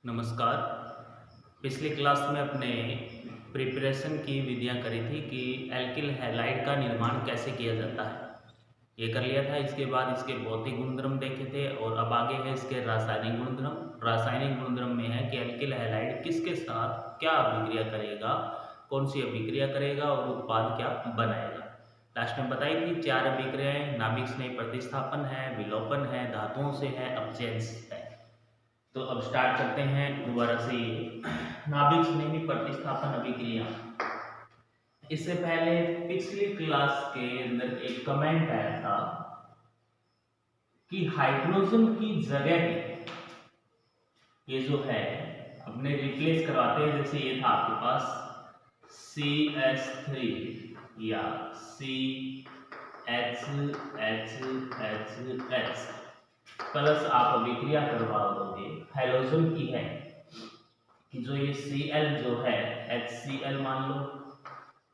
नमस्कार। पिछली क्लास में अपने प्रिपरेशन की विधियां करी थी कि एल्किल हैलाइड का निर्माण कैसे किया जाता है। ये कर लिया था। इसके बाद इसके भौतिक गुणधर्म देखे थे और अब आगे है इसके रासायनिक गुणधर्म। रासायनिक गुणधर्म में है कि एल्किल हैलाइड किसके साथ क्या अभिक्रिया करेगा, कौन सी अभिक्रिया करेगा और उत्पाद क्या बनाएगा। लास्ट में बताई थी 4 अभिक्रियाएं, नाभिक स्नेह प्रतिस्थापन है, विलोपन है, धातुओं से है, अपचयन है। तो अब स्टार्ट करते हैं दोबारा से ये नाभिक स्नेही प्रतिस्थापन अभिक्रिया। इससे पहले पिछली क्लास के अंदर एक कमेंट आया था कि हाइड्रोजन की जगह ये जो है अपने रिप्लेस करवाते हैं। जैसे ये था आपके पास CH3 या CHHHH प्लस आप अभिक्रिया करवा दोगे हैलोजन की है कि जो ये Cl जो है HCl मान लो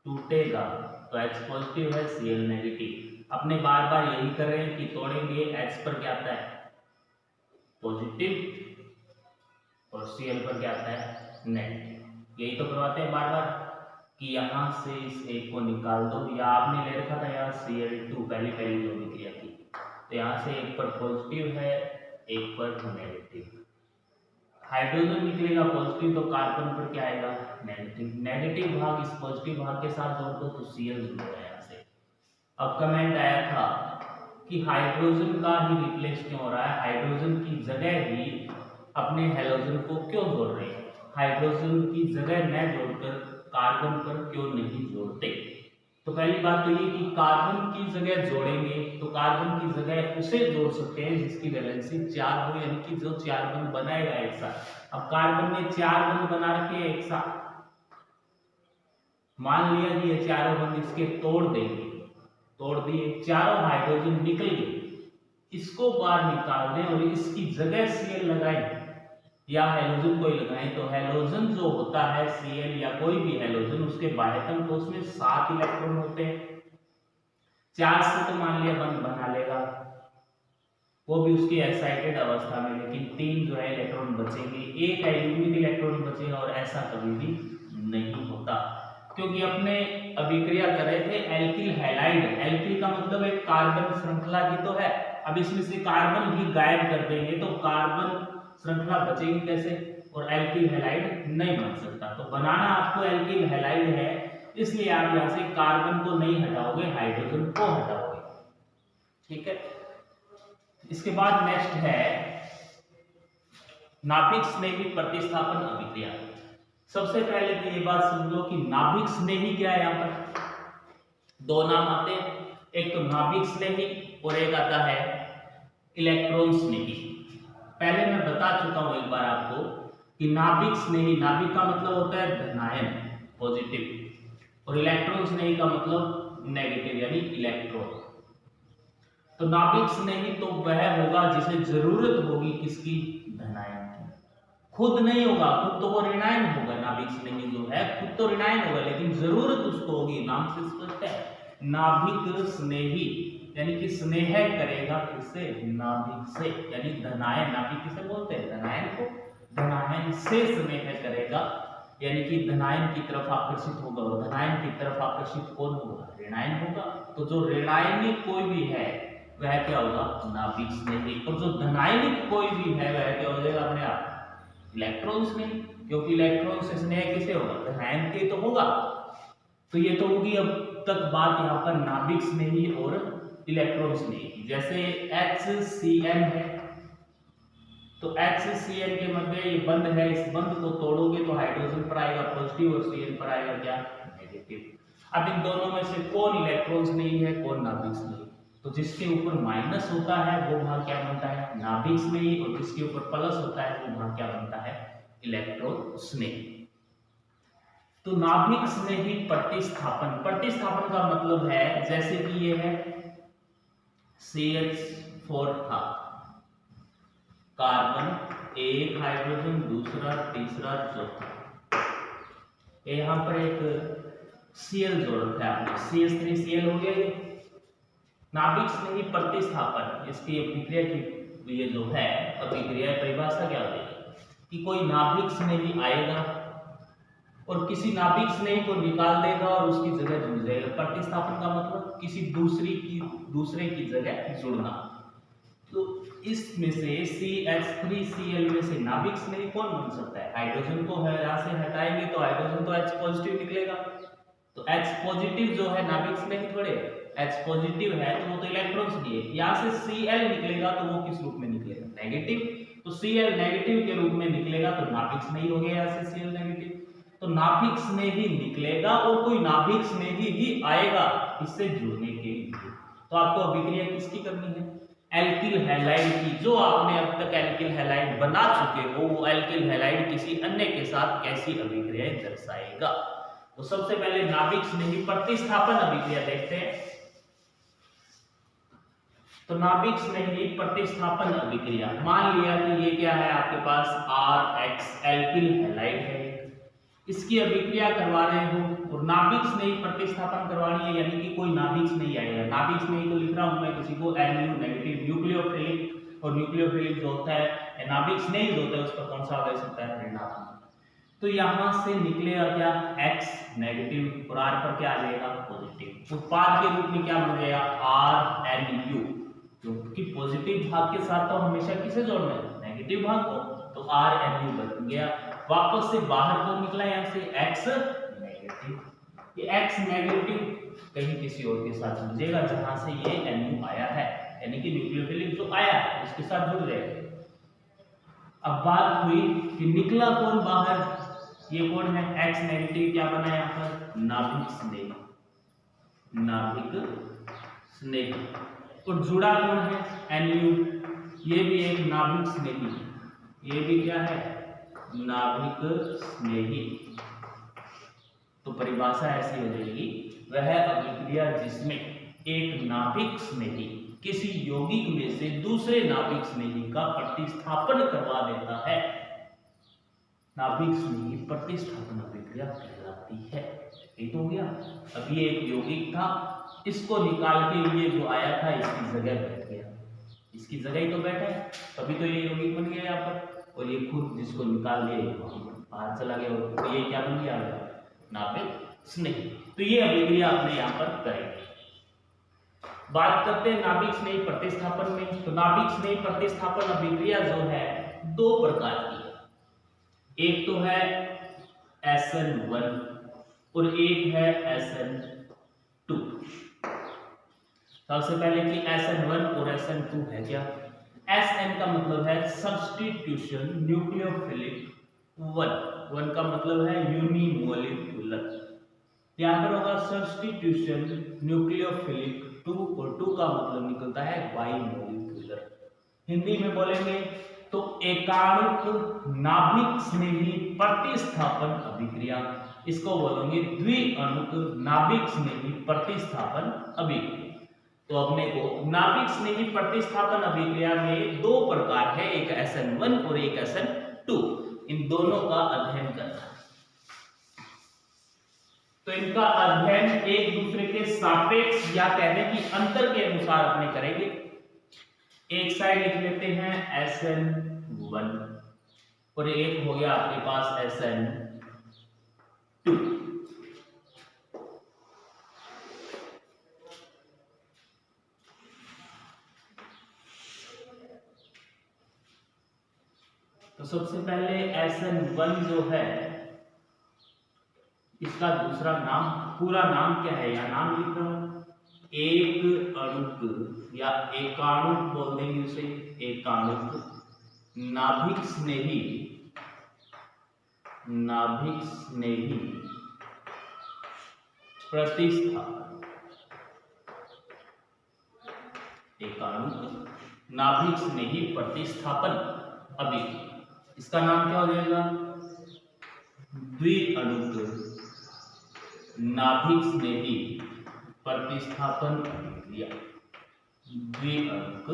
टूटेगा तो H पॉजिटिव है Cl नेगेटिव। अपने बार बार यही कर रहे हैं कि तोड़ेंगे H पर क्या आता है पॉजिटिव और Cl पर क्या आता है नेगेटिव। यही तो करवाते हैं बार बार कि यहाँ से इस एक को निकाल दो, या आपने ले रखा था यहाँ Cl2 पहली जो अभिक्रिया की, तो यहाँ से एक पर पॉजिटिव है एक पर नेगेटिव। हाइड्रोजन निकलेगा पॉजिटिव तो कार्बन पर क्या आएगा नेगेटिव। नेगेटिव भाग इस पॉजिटिव भाग के साथ जोड़ दो तो Cl जुड़ेगा यहाँ से। अब कमेंट आया था कि हाइड्रोजन का ही रिप्लेस क्यों हो रहा है, हाइड्रोजन की जगह ही अपने हैलोजन को क्यों जोड़ रहे हैं, हाइड्रोजन की जगह न जोड़कर कार्बन पर क्यों नहीं जोड़ते। तो पहली बात तो ये कि कार्बन की जगह जोड़ेंगे तो कार्बन की जगह उसे जोड़ सकते हैं जिसकी वैलेंसी 4 हो, यानी कि जो 4 बंध बनाएगा एक साथ। अब कार्बन ने 4 बंध बना रखे हैं एक साथ, मान लिया कि ये चारों बंध इसके तोड़ देंगे, तोड़ दिए, चारों हाइड्रोजन निकल गए, इसको बाहर निकाल दें और इसकी जगह Cl लगाएं या हैलोजन कोई लगाएं, तो हैलोजन जो होता है Cl या कोई भी हैलोजन उसके बाह्यतम कोश में 7 इलेक्ट्रॉन होते हैं। 4 से तो मान लिया बंध बना लेगा, वो भी उसकी एक्साइटेड अवस्था में, लेकिन 3 जो है इलेक्ट्रॉन बचेंगे, एक यूनिक इलेक्ट्रॉन बचेगा और ऐसा कभी भी नहीं होता क्योंकि अपने अभिक्रिया कर रहे थे एल्किल हैलाइड। एल्किल का मतलब एक कार्बन श्रृंखला ही तो है। अब इसमें से कार्बन ही गायब कर देंगे तो कार्बन श्रृंखला बचेगी कैसे, और एल्किल हैलाइड नहीं बन सकता। तो बनाना आपको एल्किल हैलाइड है, इसलिए आप यहां से कार्बन को नहीं हटाओगे, हाइड्रोजन को हटाओगे। ठीक है। इसके बाद नेक्स्ट है नाभिक स्नेही प्रतिस्थापन अभिक्रिया। सबसे पहले तो ये बात समझो कि नाभिक स्नेही क्या है। यहाँ पर 2 नाम आते हैं, एक तो नाभिक स्नेही और एक आता है इलेक्ट्रॉन स्नेही। पहले मैं बता चुका हूं एक बार आपको कि नाभिक स्नेही, नाभिक का मतलब होता है धनायन पॉजिटिव, और इलेक्ट्रॉन स्नेही का मतलब नेगेटिव यानी इलेक्ट्रॉन। तो नाभिक स्नेही तो वह होगा जिसे जरूरत होगी किसकी, धनायन की। खुद नहीं होगा, खुद तो वो ऋणायन होगा। नाभिक स्नेही जो है खुद तो ऋणायन होगा, लेकिन जरूरत उसको होगी, नाम से स्पष्ट है नाभिक स्नेही, यानी कि स्नेह करेगा किससे, नाभिक से, यानी धनायन। नाभिक किसे बोलते हैं, धनायन को। धनायन से स्नेह करेगा यानी कि धनायन की तरफ आकर्षित होगा, और धनायन की तरफ आकर्षित कौन होगा, ऋणायन होगा। तो जो ऋणायनिक कोई भी है वह क्या होगा, नाभिक स्नेही, और जो धनायनिक कोई भी है वह क्या हो जाएगा अपने आप, इलेक्ट्रॉन स्नेही, क्योंकि इलेक्ट्रॉन से स्नेह किसे होगा, धनायन के तो होगा। तो ये तो होगी अब तक बात यहाँ पर नाभिक स्नेही और इलेक्ट्रॉन स्नेही। जैसे HCl है तो HCl के मध्य ये बंध है, इस बंध को तोड़ोगे तो हाइड्रोजन पर आएगा पॉजिटिव और Cl पर आएगा क्या, नेगेटिव। अब इन दोनों में से कौन इलेक्ट्रॉन स्नेही है, कौन नाभिक स्नेही, तो जिसके ऊपर माइनस होता है वो भाग क्या बनता है, नाभिक स्नेही, और जिसके ऊपर प्लस होता है वो भाग क्या बनता है, इलेक्ट्रॉन स्नेही। तो नाभिक स्नेही प्रतिस्थापन, प्रतिस्थापन का मतलब है जैसे कि ये है CH4 था, कार्बन, एक हाइड्रोजन, दूसरा, तीसरा, चौथा, यहां पर एक Cl जोड़ रखा है आपने, CH3Cl हो गया। ये नाभिक स्नेही प्रतिस्थापन, इसकी अभिक्रिया की ये जो है अभिक्रिया परिभाषा क्या हो जाएगी, कि कोई नाभिक स्नेही आएगा और किसी नाभिक स्नेही को निकाल देगा और उसकी जगह जुड़ जाएगा। प्रतिस्थापन का मतलब किसी दूसरे की जगह जुड़ना। तो इसमें से CH3Cl में से नाभिक स्नेही कौन बन सकता है? हाइड्रोजन को यहाँ से हटाएंगे तो हाइड्रोजन तो H पॉजिटिव निकलेगा, तो H पॉजिटिव जो है नाभिक स्नेही थोड़े, H पॉजिटिव है तो वो तो इलेक्ट्रॉन्स की है। यहाँ से Cl निकलेगा तो वो किस रूप में निकलेगा? नेगेटिव। तो Cl नेगेटिव के रूप में निकलेगा तो नाभिक स्नेही हो गया यहाँ से Cl नेगेटिव। तो नाभिक स्नेही निकलेगा और कोई नाभिक स्नेही ही आएगा इससे जुड़ने के लिए। तो आपको अभिक्रिया किसकी करनी है? एल्किल हैलाइड की। जो आपने अब तक एल्किल हैलाइड बना चुके हो वो एल्किल हैलाइड किसी अन्य के साथ कैसी अभिक्रियाएं दर्शाएगा। तो सबसे पहले नाभिक स्नेही प्रतिस्थापन अभिक्रिया देखते हैं। तो नाभिक स्नेही प्रतिस्थापन अभिक्रिया, मान लिया कि ये क्या है आपके पास RH एल्किल हैलाइड है, इसकी अभिक्रिया करवा रहे हो और नाभिक स्नेही प्रतिस्थापन करवानी है, यानी कि कोई नाभिक स्नेही आएगा। नाभिक स्नेही को लिख रहा हूं मैं किसी को NU नेगेटिव, न्यूक्लियोफिलिक, और न्यूक्लियोफिलिक जो होता है नाभिक स्नेही जो होता है उस पर कौन सा आवेश होता है? ऋणात्मक। तो यहां से निकलेगा क्या? X नेगेटिव और R पर क्या आ जाएगा? पॉजिटिव। उत्पाद के रूप में क्या बन जाएगा? RNU, क्योंकि पॉजिटिव भाग के साथ तो हमेशा किसे जोड़ना है? नेगेटिव भाग को, तो RNU बन गया। वापस से बाहर को निकला यहाँ से X नेगेटिव। ये X नेगेटिव कहीं किसी और के साथ जुड़ेगा जहां से ये NU आया है, यानी कि न्यूक्लियोफिलिक जो आया है उसके साथ जुड़ जाएगा। अब बात हुई कि निकला कौन बाहर? ये कौन है? X नेगेटिव क्या बना यहाँ पर? नाभिक स्नेही, नाभिक स्नेही। और जुड़ा कौन है? NU, ये भी एक नाभिक स्नेही, ये भी क्या है? नाभिक स्नेही। तो परिभाषा ऐसी हो जाएगी, वह अभिक्रिया जिसमें एक नाभिक स्नेही किसी यौगिक में से दूसरे नाभिक स्नेही का प्रतिस्थापन करवा देता है, नाभिक स्नेही प्रतिस्थापन अभिक्रिया कहलाती है। ये तो हो गया। अब ये एक यौगिक था, इसको निकाल के ये जो आया था इसकी जगह बैठ गया, इसकी जगह ही तो बैठा है, तभी तो ये यौगिक बन गया यहाँ पर। और ये खुद जिसको निकाल दिया बाहर चला गया, तो ये क्या बन गया? नाभिक स्नेही। तो ये अभिक्रिया अपने यहाँ पर करेंगे। बात करते हैं नाभिक स्नेही प्रतिस्थापन में। तो नाभिक स्नेही प्रतिस्थापन अभिक्रिया जो है दो प्रकार की है। एक तो है SN1 और एक है SN2। सबसे पहले कि SN1 और SN2 है क्या? SN का मतलब है सब्स्टिट्यूशन न्यूक्लियोफिलिक 1 का मतलब है यूनिमोलिकुलर। यहाँ पर होगा सब्स्टिट्यूशन न्यूक्लियोफिलिक 2 और 2 का मतलब निकलता है बाइमोलिकुलर। हिंदी में बोलेंगे तो एकाणुक नाभिक स्नेही प्रतिस्थापन अभिक्रिया, इसको बोलेंगे द्विअणुक नाभिक स्नेही प्रतिस्थापन अभिक्रिया। तो अपने को नाभिक स्नेही प्रतिस्थापन अभिक्रिया में दो प्रकार है, एक SN1 और एक SN2। इन दोनों का अध्ययन करना है। तो इनका अध्ययन एक दूसरे के सापेक्ष या कहने की अंतर के अनुसार अपने करेंगे। एक साइड लिख लेते हैं SN1 और एक हो गया आपके पास SN2। तो सबसे पहले SN1 जो है इसका दूसरा नाम, पूरा नाम क्या है? या नाम लिख रहा हूं, एक अणुक या एकाणुक बोल देंगे उसे, एकाणुक नाभिक स्नेही, नाभिक स्नेही प्रतिस्थापन, एकाणुक नाभिक स्नेही प्रतिस्थापन अभिक्रिया। इसका नाम क्या हो जाएगा? द्विअणुक नाभिक स्नेही प्रतिस्थापन अभिक्रिया। द्विअणुक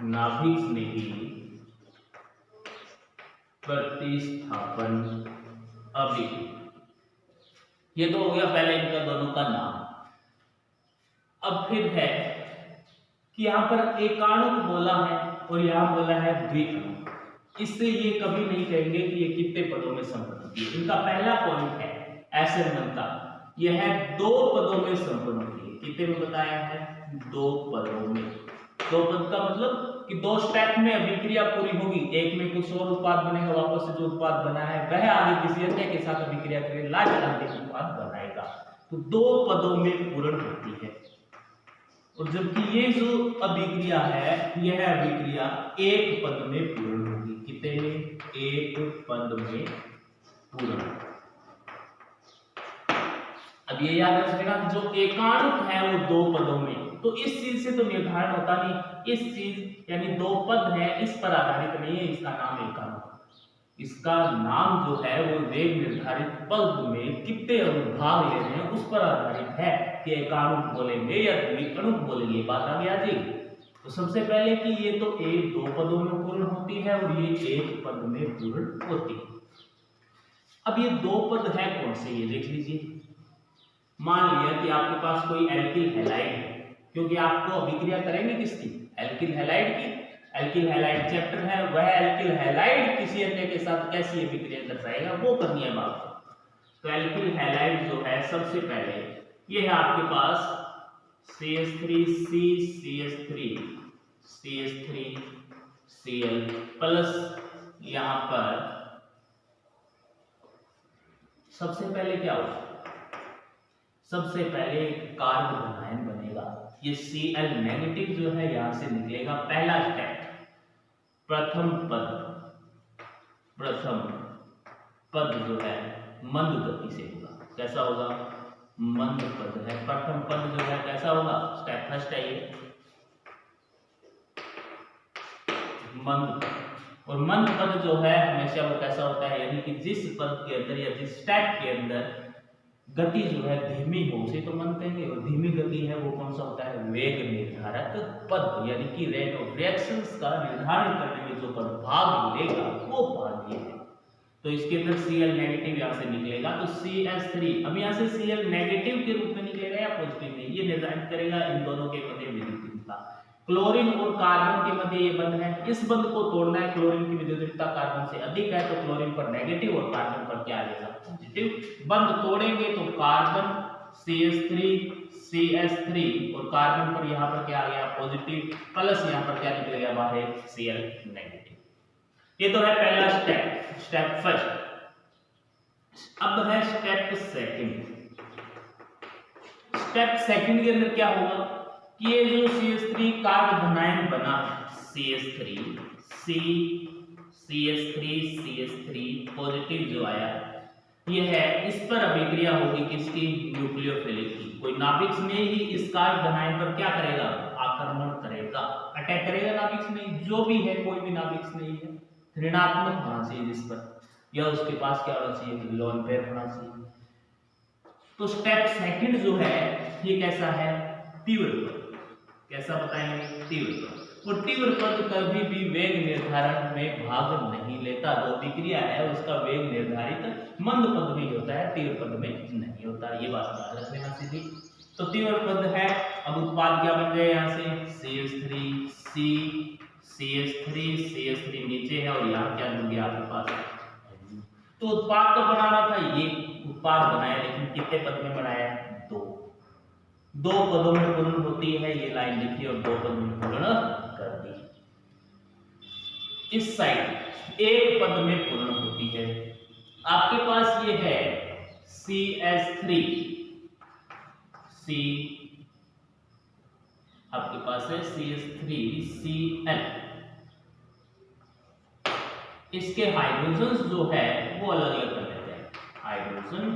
नाभिक स्नेही प्रतिस्थापन अभिक्रिया। ये तो हो गया पहले इनका दोनों का नाम। अब फिर है कि यहां पर एकाणुक बोला है और यहां बोला है द्विअणुक। इससे ये कभी नहीं कहेंगे कि ये कितने पदों में संपन्न होती है। इनका पहला पॉइंट है असाइनमेंट का, यह है 2 पदों में संपन्न होती है। कितने में बताया है? 2 पदों में। 2 पद का मतलब कि 2 स्टेप में अभिक्रिया पूरी होगी, एक में कुछ और उत्पाद बनेगा, वापस से जो उत्पाद बना है वह आगे किसी अन्य के साथ अभिक्रिया करेगा, लास्ट अंतिम उत्पाद बनाएगा। तो 2 पदों में पूर्ण होती है। और जबकि ये जो अभिक्रिया है, यह अभिक्रिया 1 पद में पूर्ण होगी। कितने में? 1 पद में पूर्ण। अब ये याद रखिएगा जो एकाणुक है वो 2 पदों में, तो इस चीज से तो निर्धारण होता नहीं, इस चीज यानी 2 पद है इस पर आधारित नहीं है इसका नाम एकाणुक। इसका नाम जो है वो वेग निर्धारित पद में कितने अनुभाग ले रहे हैं उस पर आधारित है कि एकाणुक बोलेंगे या द्विअणुक बोलेंगे, बात आगे आ जाएगी। तो सबसे पहले कि ये तो 2 पदों में पूर्ण होती है और ये 1 पद में पूर्ण होती है। अब ये 2 पद है कौन से, ये देख लीजिए। मान लिया कि आपके पास कोई एल्किल हैलाइड है, क्योंकि आपको अभिक्रिया करेंगे किसकी? एल्किल हैलाइड की। एल्किल हैलाइड चैप्टर है, वह एल्किल हैलाइड किसी अन्य के साथ कैसी अभिक्रिया दर्शाएगा वो करनी है बात। तो एल्किल हैलाइड जो है सबसे पहले ये है आपके पास CH3C CH3 CH3 Cl plus यहां पर सबसे पहले क्या होगा? सबसे पहले एक कार्बन आयन बनेगा, ये Cl नेगेटिव जो है यहां से निकलेगा। पहला स्टेप, प्रथम पद जो है मंद गति से होगा। कैसा होगा? मंद पद है। प्रथम पद जो है कैसा होगा? स्टेप फर्स्ट है ये मंद पद। और मंद पद जो है हमेशा वो कैसा होता है, यानी कि जिस पद के अंदर या जिस स्टेप के अंदर गति जो है धीमी हो उसे तो मंद कहेंगे, और धीमी गति है वो कौन सा होता है? वेग निर्धारक पद, यानी कि रेट ऑफ रिएक्शंस का निर्धारण करने में जो पद भाग लेगा वो भाग ये है। तो इसके अंदर Cl नेगेटिव यहां से निकलेगा, तो CH3 अब यहां से Cl नेगेटिव के रूप में निकलेगा या पॉजिटिव में, ये निर्धारित करेगा इन दोनों के मध्य विद्युतीयता। क्लोरीन और कार्बन के मध्य ये बंध है, इस बंध को तोड़ना है। क्लोरीन की विद्युतीयता कार्बन से अधिक है तो क्लोरीन पर नेगेटिव और कार्बन पर क्या आ जाएगा? पॉजिटिव। बंध तोड़ेंगे तो कार्बन CH3 CH3 और कार्बन पर यहाँ पर क्या आ गया? पॉजिटिव, प्लस यहाँ पर क्या निकलेगा बाहर? Cl negative. ये तो है पहला स्टेप, स्टेप फर्स्ट। अब है स्टेप सेकंड। स्टेप सेकंड के अंदर क्या होगा कि ये जो CH3 कार्बन धनायन बना CH3 CH3 पॉजिटिव जो आया ये है, इस पर अभिक्रिया होगी किसकी? न्यूक्लियोफिलिक की। कोई नाभिक में ही इस कार्बन धनायन पर क्या करेगा? आक्रमण करेगा, अटैक करेगा नाभिक में। जो भी है कोई भी नाभिक नहीं है ऋणात्मक होना चाहिए जिस पर, या उसके पास क्या होना चाहिए? लोन पेयर होना चाहिए। तो स्टेप सेकंड जो है ये कैसा है? तीव्र पद। कैसा बताएंगे? तीव्र पद। और तीव्र पद कभी भी वेग निर्धारण में भाग नहीं लेता। जो अभिक्रिया है उसका वेग निर्धारित मंद पद में होता है, तीव्र पद में नहीं होता। ये बात याद रख लेना सीधी। तो तीव्र पद है। अब उत्पाद क्या बन गए? यहाँ से CH3 नीचे है और यहाँ क्या बन गया आपके पास? तो उत्पाद तो बनाना था, ये उत्पाद बनाया, लेकिन कितने पद में बनाया? 2 पदों में पूर्ण होती है। ये लाइन लिखी और 2 पद में पूर्ण कर दी। इस साइड 1 पद में पूर्ण होती है। आपके पास ये है CH3 आपके पास है CH3Cl। इसके हाइड्रोजन जो है वो अलग अलग कर देते हैं, हाइड्रोजन।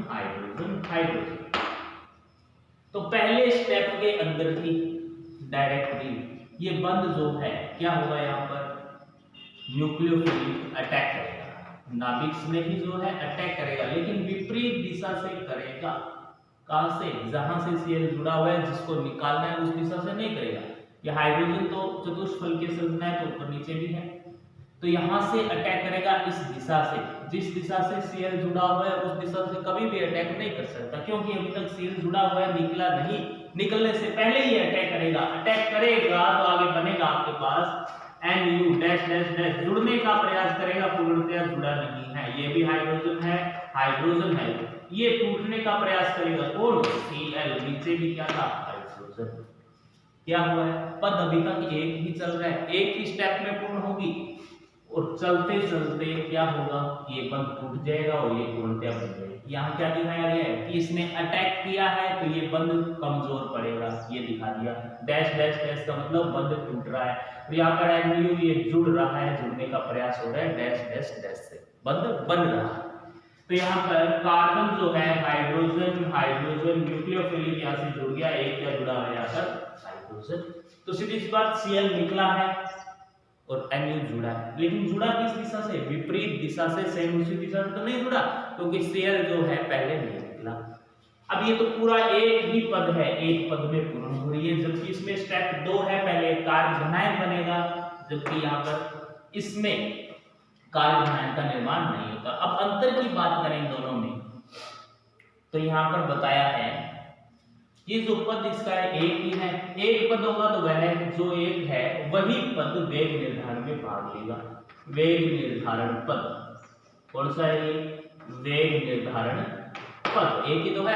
तो पहले स्टेप के अंदर ही डायरेक्टली ये बंध जो है क्या होगा? यहाँ पर न्यूक्लियोफिलिक अटैक करेगा, नाभिक में ही जो है अटैक करेगा, लेकिन विपरीत दिशा से करेगा। कहां से? जहां से Cl जुड़ा हुआ है, जिसको निकालना है उस दिशा से नहीं करेगा। ये हाइड्रोजन तो चतुष्फलकीय संरचना है तो ऊपर नीचे भी है, तो यहां से अटैक करेगा इस दिशा से। जिस दिशा से Cl जुड़ा हुआ है उस दिशा से कभी भी अटैक नहीं कर सकता, क्योंकि अभी तक Cl जुड़ा हुआ है, निकला नहीं। निकलने से पहले ही अटैक करेगा। अटैक करेगा तो आगे बनेगा आपके पास NU डैश डैश डैश जुड़ने का प्रयास करेगा, पूर्णतया जुड़ा नहीं है। ये भी हाइड्रोजन है, हाइड्रोजन है, ये टूटने का प्रयास करेगा। कौन? Cl, नीचे भी क्या था? हाइड्रोजन। क्या हुआ है? पद अभी तक एक ही चल रहा है, एक ही स्टेप में पूर्ण होगी और चलते चलते क्या होगा? ये बंद टूट जाएगा और ये पूर्णतया बन जाएगी। यहाँ क्या दिखाया गया है कि इसने अटैक किया है तो ये बंद कमजोर पड़ेगा, ये दिखा दिया। डैश डैश डैश का मतलब बंद टूट रहा है, और यहाँ पर NU ये जुड़ रहा है, जुड़ने का प्रयास हो रहा है डैश डैश डैश से, बंद बन रहा है। तो यहाँ पर कार्बन जो है हाइड्रोजन हाइड्रोजन न्यूक्लियोफिलिक यहाँ से जुड़ गया, एक क्या जुड़ा है यहाँ पर? हाइड्रोजन। तो सीधी सी बात Cl निकला है और NU जुड़ा है, लेकिन जुड़ा किस दिशा से? विपरीत दिशा से। सेम उसी दिशा से तो नहीं जुड़ा, क्योंकि Cl जो है पहले नहीं निकला। अब ये तो पूरा एक ही पद है, एक पद में पूर्ण हो रही है, जबकि इसमें स्टेप 2 है, पहले कार्बोनाइन बनेगा, जबकि यहाँ पर इसमें कार्बोनाइन का निर्माण नहीं होता। अब अंतर की बात करें दोनों में, तो यहाँ पर बताया है ये जो पद इसका एक ही है, एक पद होगा तो वह जो एक है वही पद वेग निर्धारण में भाग लेगा। वेग निर्धारण पद कौन सा है? ये वेग निर्धारण पद एक ही तो है।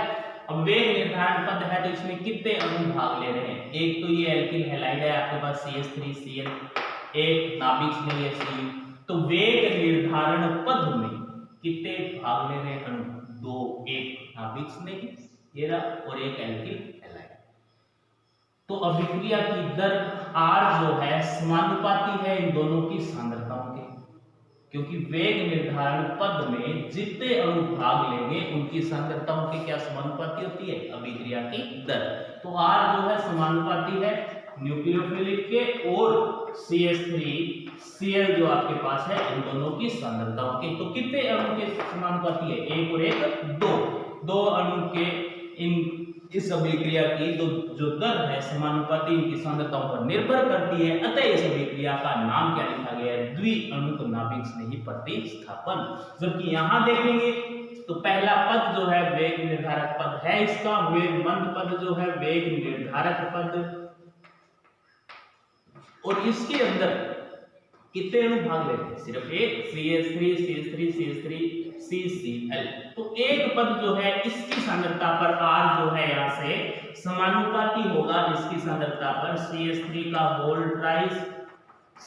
अब वेग निर्धारण पद है तो इसमें कितने अणु भाग ले रहे हैं? एक तो ये एल्किल हैलाइड है आपके पास CH3Cl, एक नाभिक में ये Cu। तो वेग निर्धारण पद में कितने भाग ले रहे हैं अणु? 2, एक नाभिक में ये रहा और एक एल्किल हैलाइड। तो अभिक्रिया की दर R जो है समानुपाती है इन दोनों की सांद्रताओं के, क्योंकि वेग निर्धारण पद में जितने अणु भाग लेंगे उनकी सांद्रताओं की क्या समानुपाती होती है? अभिक्रिया की दर। तो R जो है समानुपाती है न्यूक्लियोफिलिक के और CH3Cl जो आपके पास है इन दोनों की सांद्रताओं के। तो कितने अणु के समानुपाती है? एक और एक 2, 2 अणु के इस अभिक्रिया की जो दर है समानुपाती इनकी सांद्रताओं पर निर्भर करती है। अतः इस अभिक्रिया का नाम क्या लिखा गया है? द्विअणुक नाभिक स्नेही प्रतिस्थापन। जबकि यहां देखेंगे तो पहला पद जो है वेग निर्धारक पद है, इसका वेग मंद पद जो है वेग निर्धारक पद, और इसके अंदर कितने अणु भाग लेते हैं? सिर्फ एक, CH3 CH3 CH3 CCl। तो एक पद जो है इसकी सांद्रता पर R जो है यहाँ से समानुपाती होगा इसकी सांद्रता पर CH3 का होल ट्राइस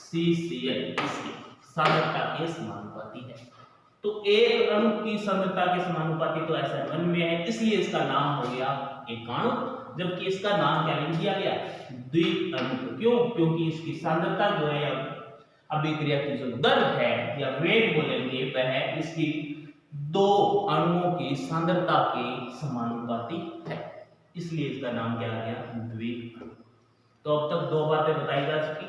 CCl, इसकी सांद्रता के समानुपाती है। तो एक अणु की सांद्रता के समानुपाती तो SN1 में है, इसलिए इसका नाम हो गया एकाणु, जबकि इसका नाम क्या लिख दिया गया? द्विअणु। क्यों? क्योंकि इसकी सांद्रता जो है अभिक्रिया की जो दर है या वेग बोलेंगे वह इसकी 2 अणुओं की सांद्रता के समानुपाती है, इसलिए इसका नाम क्या आ गया? द्विअणु। तो अब तक 2 बातें बताई जा चुकी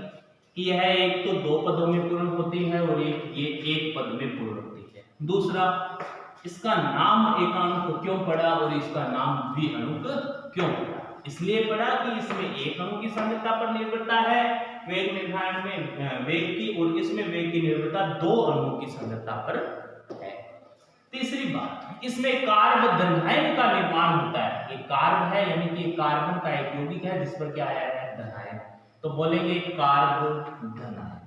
कि यह एक तो 2 पदों में पूर्ण होती है और ये एक पद में पूर्ण होती है। दूसरा, इसका नाम एकाणु क्यों पड़ा और इसका नाम द्विअणुक क्यों पड़ा? इसलिए पड़ा कि इसमें एक अणु की सांद्रता पर निर्भरता है वेग निर्धारण में वेग की, और इसमें वेग की निर्भरता 2 अणुओं की सांद्रता पर है। तीसरी बात, इसमें कार्बोधनायन का निर्माण होता है। ये कार्ब है यानी कि कार्बन का एक यौगिक है जिस पर क्या आया है? धनायन। तो बोलेंगे कार्बोधनायन।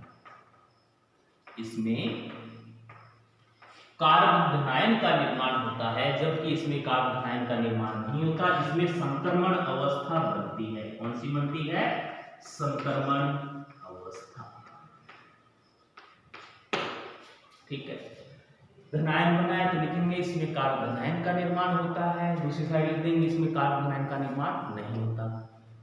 इसमें कार्बोधनायन का निर्माण होता है, जबकि इसमें कार्बोधनायन का निर्माण नहीं होता, इसमें संक्रमण अवस्था बनती है। कौन सी बनती है? संक्रमण अवस्था। ठीक है, धनायन बना है तो लिखेंगे इसमें कार्बोधनायन का निर्माण होता है, दूसरी साइड लिख देंगे इसमें कार्बोधनायन का निर्माण नहीं होता।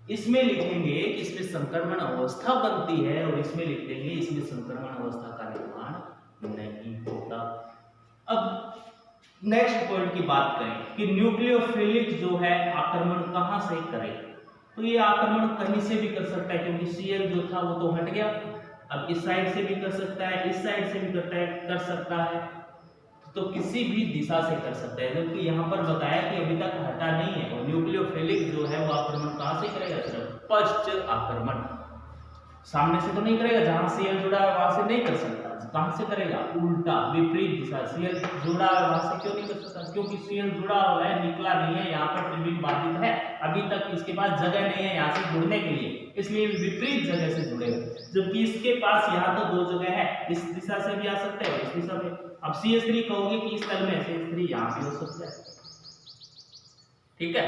इसमें लिखेंगे कि इसमें संक्रमण अवस्था बनती है और इसमें लिख देंगे इसमें संक्रमण अवस्था का निर्माण नहीं होता। अब नेक्स्ट पॉइंट की बात करें कि न्यूक्लियोफिलिक जो है आक्रमण कहां से करे, तो ये आक्रमण कहीं से भी कर सकता है, क्योंकि Cl जो था वो तो हट गया। अब इस साइड से भी कर सकता है, इस साइड से भी कर सकता है, तो किसी भी दिशा से कर सकता है। जबकि यहाँ पर बताया कि अभी तक हटा नहीं है, और न्यूक्लियोफिलिक जो है वो आक्रमण कहां से करेगा? सिर्फ पश्च आक्रमण, सामने से तो नहीं करेगा, जहां Cl जुड़ा है वहां से नहीं कर सकता। कहां से करेगा? उल्टा, विपरीत दिशा। Cl जुड़ा है वहां से क्यों नहीं कर सकता? क्योंकि Cl जुड़ा हुआ है, निकला नहीं है, यहाँ पर त्रिविम बाधित है, अभी तक इसके पास जगह नहीं है यहाँ से जुड़ने के लिए, इसलिए विपरीत जगह से जुड़ेगा। जबकि इसके पास यहाँ तो दो जगह है, इस दिशा से भी आ सकता है, इस दिशा में। अब CH3 कहोगे कि इस तल में CH3 यहाँ भी हो सकता है, ठीक है।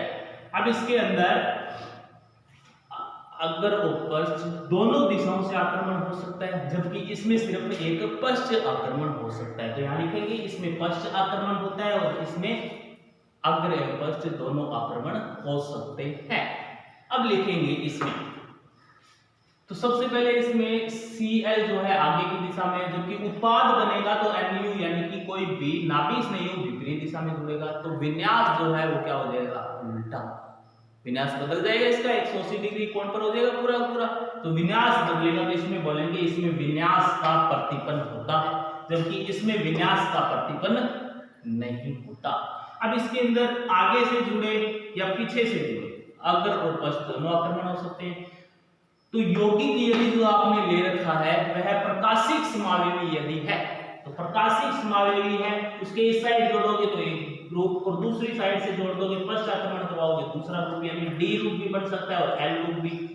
अब इसके अंदर अग्र और पश्च दोनों दिशाओं से आक्रमण हो सकता है, जबकि इसमें सिर्फ एक पश्च आक्रमण हो सकता है। तो यहाँ लिखेंगे इसमें पश्च आक्रमण होता है और इसमें अग्र एवं पश्च दोनों आक्रमण हो सकते हैं। अब लिखेंगे इसमें, तो सबसे पहले इसमें Cl जो है आगे की दिशा में, जबकि उत्पाद बनेगा तो Nu यानी कि कोई भी नाभिक संयोग विपरीत दिशा में जुड़ेगा, तो विन्यास जो है वो क्या हो जाएगा, उल्टा। विन्यास बदल जाएगा, इसका 180 डिग्री कोण पर हो जाएगा पूरा पूरा। तो विन्यास बदलेगा तो इसमें बोलेंगे इसमें विन्यास का प्रतिपन्न होता है, जबकि इसमें विन्यास का प्रतिपन्न नहीं होता। अब इसके अंदर आगे से जुड़े या पीछे से जुड़े अग्र और पश्च दोनों आक्रमण हो सकते हैं। तो यौगिक यदि जो आपने ले रखा है वह प्रकाशिक समावयवी यदि है, तो प्रकाशिक समावयवी है, उसके इस साइड जोड़ोगे तो एक ग्रुप और दूसरी साइड से जोड़ दोगे, पश्च आक्रमण करवाओगे दूसरा ग्रुप, यानी डी ग्रुप भी बन सकता है और एल ग्रुप भी।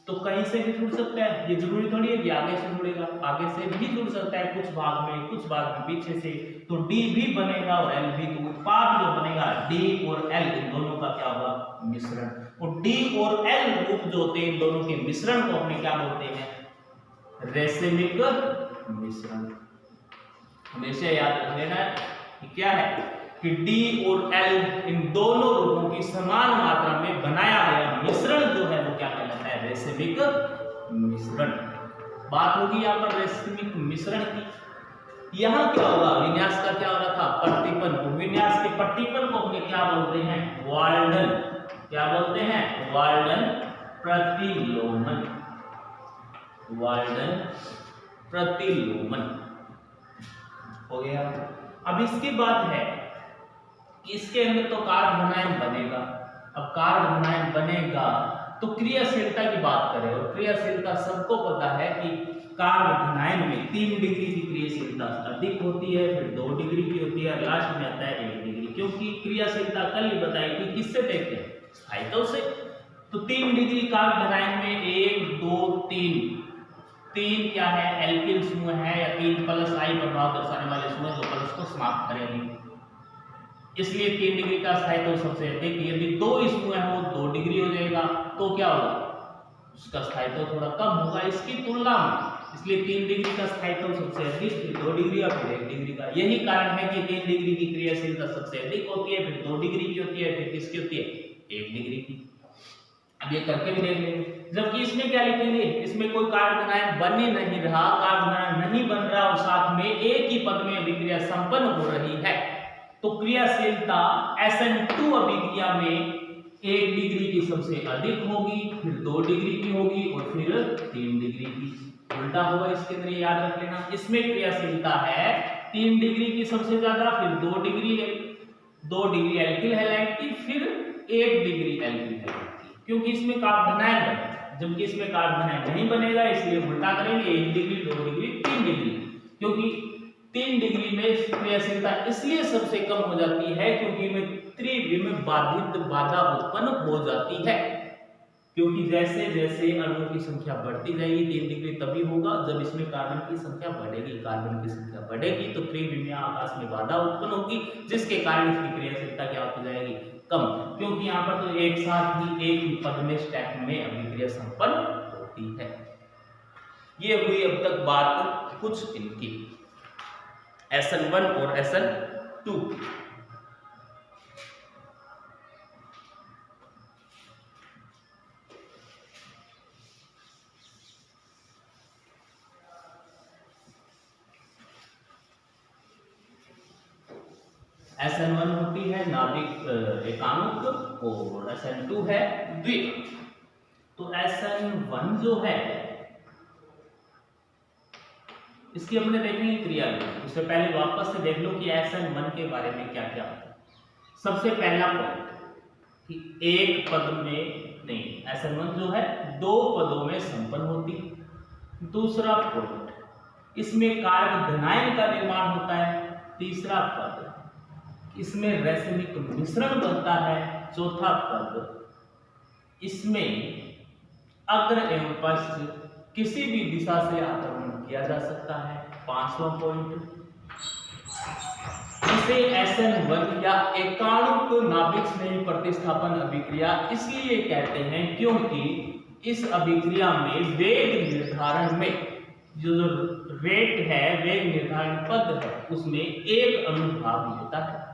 तो कहीं से भी जुड़ सकता है, ये जरूरी थोड़ी है कि आगे से जुड़ेगा, आगे से भी जुड़ सकता है कुछ भाग में, कुछ भाग में पीछे से। तो डी भी बनेगा और एल भी, तो उत्पाद जो बनेगा डी और एल इन दोनों का क्या होगा, मिश्रण। और डी और एल ग्रुप जो होते हैं इन दोनों के मिश्रण को अपने क्या बोलते हैं, रेसिमिक मिश्रण। हमेशा याद रख लेना कि क्या है कि डी और एल इन दोनों रूपों की समान मात्रा में बनाया गया मिश्रण जो है वो क्या कहलाता है, रेसिमिक मिश्रण। बात होगी यहाँ पर रेसिमिक मिश्रण की। यहाँ क्या होगा, विन्यास का क्या हो रहा था, प्रतिपन्न। विन्यास के प्रतिपन्न को अपने क्या बोलते हैं, वाल्डन। क्या बोलते हैं, वाल्डन प्रतिलोमन। वाल्डन प्रतिलोमन हो गया। अब इसके बाद है कि इसके अंदर तो कार्बनायन बनेगा। अब कार्बनायन बनेगा तो क्रियाशीलता की बात करें, और क्रियाशीलता सबको पता है कि कार्बनायन में 3 डिग्री की क्रियाशीलता अधिक होती है, फिर 2 डिग्री की होती है, लास्ट में आता है 1 डिग्री। क्योंकि क्रियाशीलता कल ही बताई थी, किससे देखते हैं, स्थायित्व से। तो 3 डिग्री कार्बनायन में 1 2 3 क्या है, एल्किल समूह है, या 3 प्लस आई प्रभाव दर्शाने वाले समूह जो प्लस को समाप्त करेंगे, इसलिए 3 डिग्री का स्थायित्व सबसे अधिक। यदि 2 समूह है वो 2 डिग्री हो जाएगा, तो क्या होगा, उसका स्थायित्व थोड़ा कम होगा इसकी तुलना में, इसलिए 3 डिग्री का स्थायित्व सबसे अधिक, फिर 2 डिग्री और फिर 1 डिग्री का। यही कारण है कि 3 डिग्री की क्रियाशीलता सबसे अधिक होती है, फिर 2 डिग्री की होती है, फिर किसकी होती है, 1 डिग्री की। अब ये करके भी देख लेंगे। जबकि इसमें क्या लिखेंगे, इसमें कोई कार्बनायन बन ही नहीं रहा, कार्बनायन नहीं बन रहा और साथ में एक ही पद में अभिक्रिया संपन्न हो रही है, तो क्रियाशीलता SN2 अभिक्रिया में 1 डिग्री की सबसे अधिक होगी, फिर 2 डिग्री की होगी और फिर 3 डिग्री की। उल्टा होगा इसके अंदर, याद रख लेना। इसमें क्रियाशीलता है 3 डिग्री की सबसे ज्यादा, फिर 2 डिग्री एल्किल हैलाइड की, फिर 1 डिग्री एल्किल हैलाइड की, क्योंकि इसमें कार्बनायन बनेगा। जबकि इसमें कार्बनायन नहीं बनेगा, इसलिए उल्टा करेंगे, 1 डिग्री 2 डिग्री 3 डिग्री। क्योंकि 3 डिग्री में क्रियाशीलता इसलिए सबसे कम हो जाती है क्योंकि में त्रिविम बाधित बाधा उत्पन्न हो जाती है। क्योंकि जैसे जैसे अणुओं की संख्या बढ़ती जाएगी, 3 डिग्री तभी होगा जब इसमें कार्बन की संख्या बढ़ेगी। कार्बन की संख्या बढ़ेगी तो त्रिविमीय आकाश में बाधा उत्पन्न होगी, जिसके कारण इसकी क्रियाशीलता क्या होती जाएगी, कम। क्योंकि यहाँ पर तो एक साथ ही एक ही पद में स्टेप में अभिक्रिया संपन्न होती है। ये हुई अब तक बात कुछ इनकी SN1 और SN2। SN1 होती है नाभिक एकांक और SN2 है द्विक। तो SN1 जो है इसकी हमने देखनी है क्रिया भी, उससे पहले वापस से देख लो कि SN1 के बारे में क्या क्या होता है। सबसे पहला पॉइंट कि एक पद में नहीं, SN1 जो है 2 पदों में संपन्न होती। दूसरा पॉइंट, इसमें कार्बनायन का निर्माण होता है। तीसरा पद, इसमें रैसिमिक मिश्रण बनता है। चौथा पद, इसमें अग्र एवं पश्च किसी भी दिशा से आक्रमण किया जा सकता है। 5वां पॉइंट, इसे SN1 या एकाणुक नाभिक स्नेही प्रतिस्थापन अभिक्रिया इसलिए कहते हैं क्योंकि इस अभिक्रिया में वेग निर्धारण में जो रेट है, वेग निर्धारण पद है, उसमें एक अणु भाग लेता है।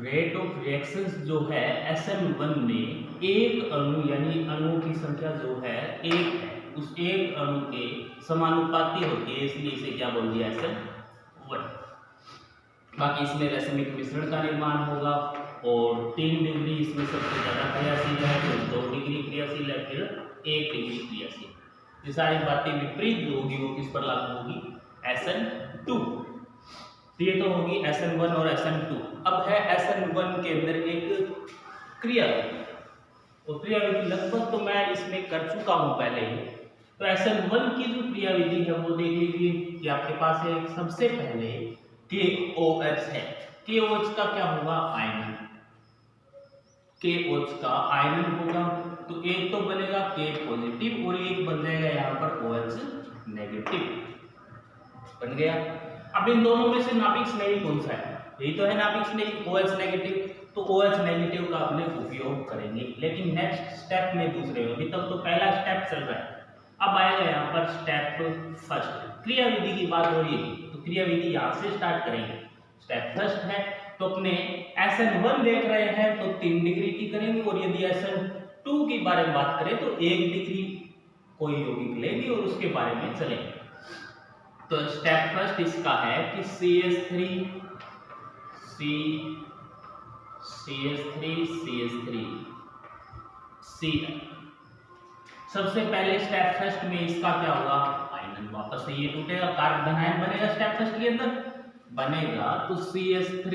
रेट ऑफ रिएक्शंस जो है SN1 में एक अणु यानी अणुओं की संख्या जो है एक है, उस एक अणु के समानुपाती होती है, इसलिए इसे क्या बोल दिया SN1। बाकी इसमें रासायनिक मिश्रण का निर्माण होगा और 3 डिग्री इसमें सबसे ज्यादा क्रियाशील है, फिर 2 डिग्री क्रियाशील है, फिर 1 डिग्री क्रियाशील। ये सारी बातें विपरीत जो होगी वो किस पर लागू होगी? SN2। ये तो होगी SN1 और SN2। अब है SN1 के अंदर एक क्रिया, और क्रिया विधि लगभग तो मैं इसमें कर चुका हूं पहले ही। तो SN1 की जो क्रिया विधि है वो देख लीजिए कि आपके पास है। सबसे पहले KOH है, KOH का क्या होगा? आयनन। KOH का आयनन होगा तो एक तो बनेगा K पॉजिटिव और एक बन जाएगा यहाँ पर OH नेगेटिव बन गया। अब इन दोनों में से नाभिक स्नेही कौन सा है? यही तो है नाभिक स्नेही, OH नेगेटिव। तो OH नेगेटिव का अपने उपयोग करेंगे, लेकिन नेक्स्ट स्टेप में दूसरे में। अभी तक तो पहला स्टेप चल रहा है, अब आएगा यहाँ पर स्टेप फर्स्ट। क्रिया विधि की बात हो रही है तो क्रिया विधि यहाँ से स्टार्ट करेंगे। स्टेप फर्स्ट है तो अपने SN1 देख रहे हैं तो 3 डिग्री की करेंगे, और यदि SN2 के बारे में बात करें तो 1 डिग्री कोई यौगिक लेंगे और उसके बारे में चलेंगे। तो स्टेप फर्स्ट इसका है कि CH3 Cl। सबसे पहले स्टेप फर्स्ट में इसका क्या होगा? आयनन। वापस से ये टूटेगा, कार्बन आयन बनेगा स्टेप फर्स्ट के अंदर बनेगा तो CH3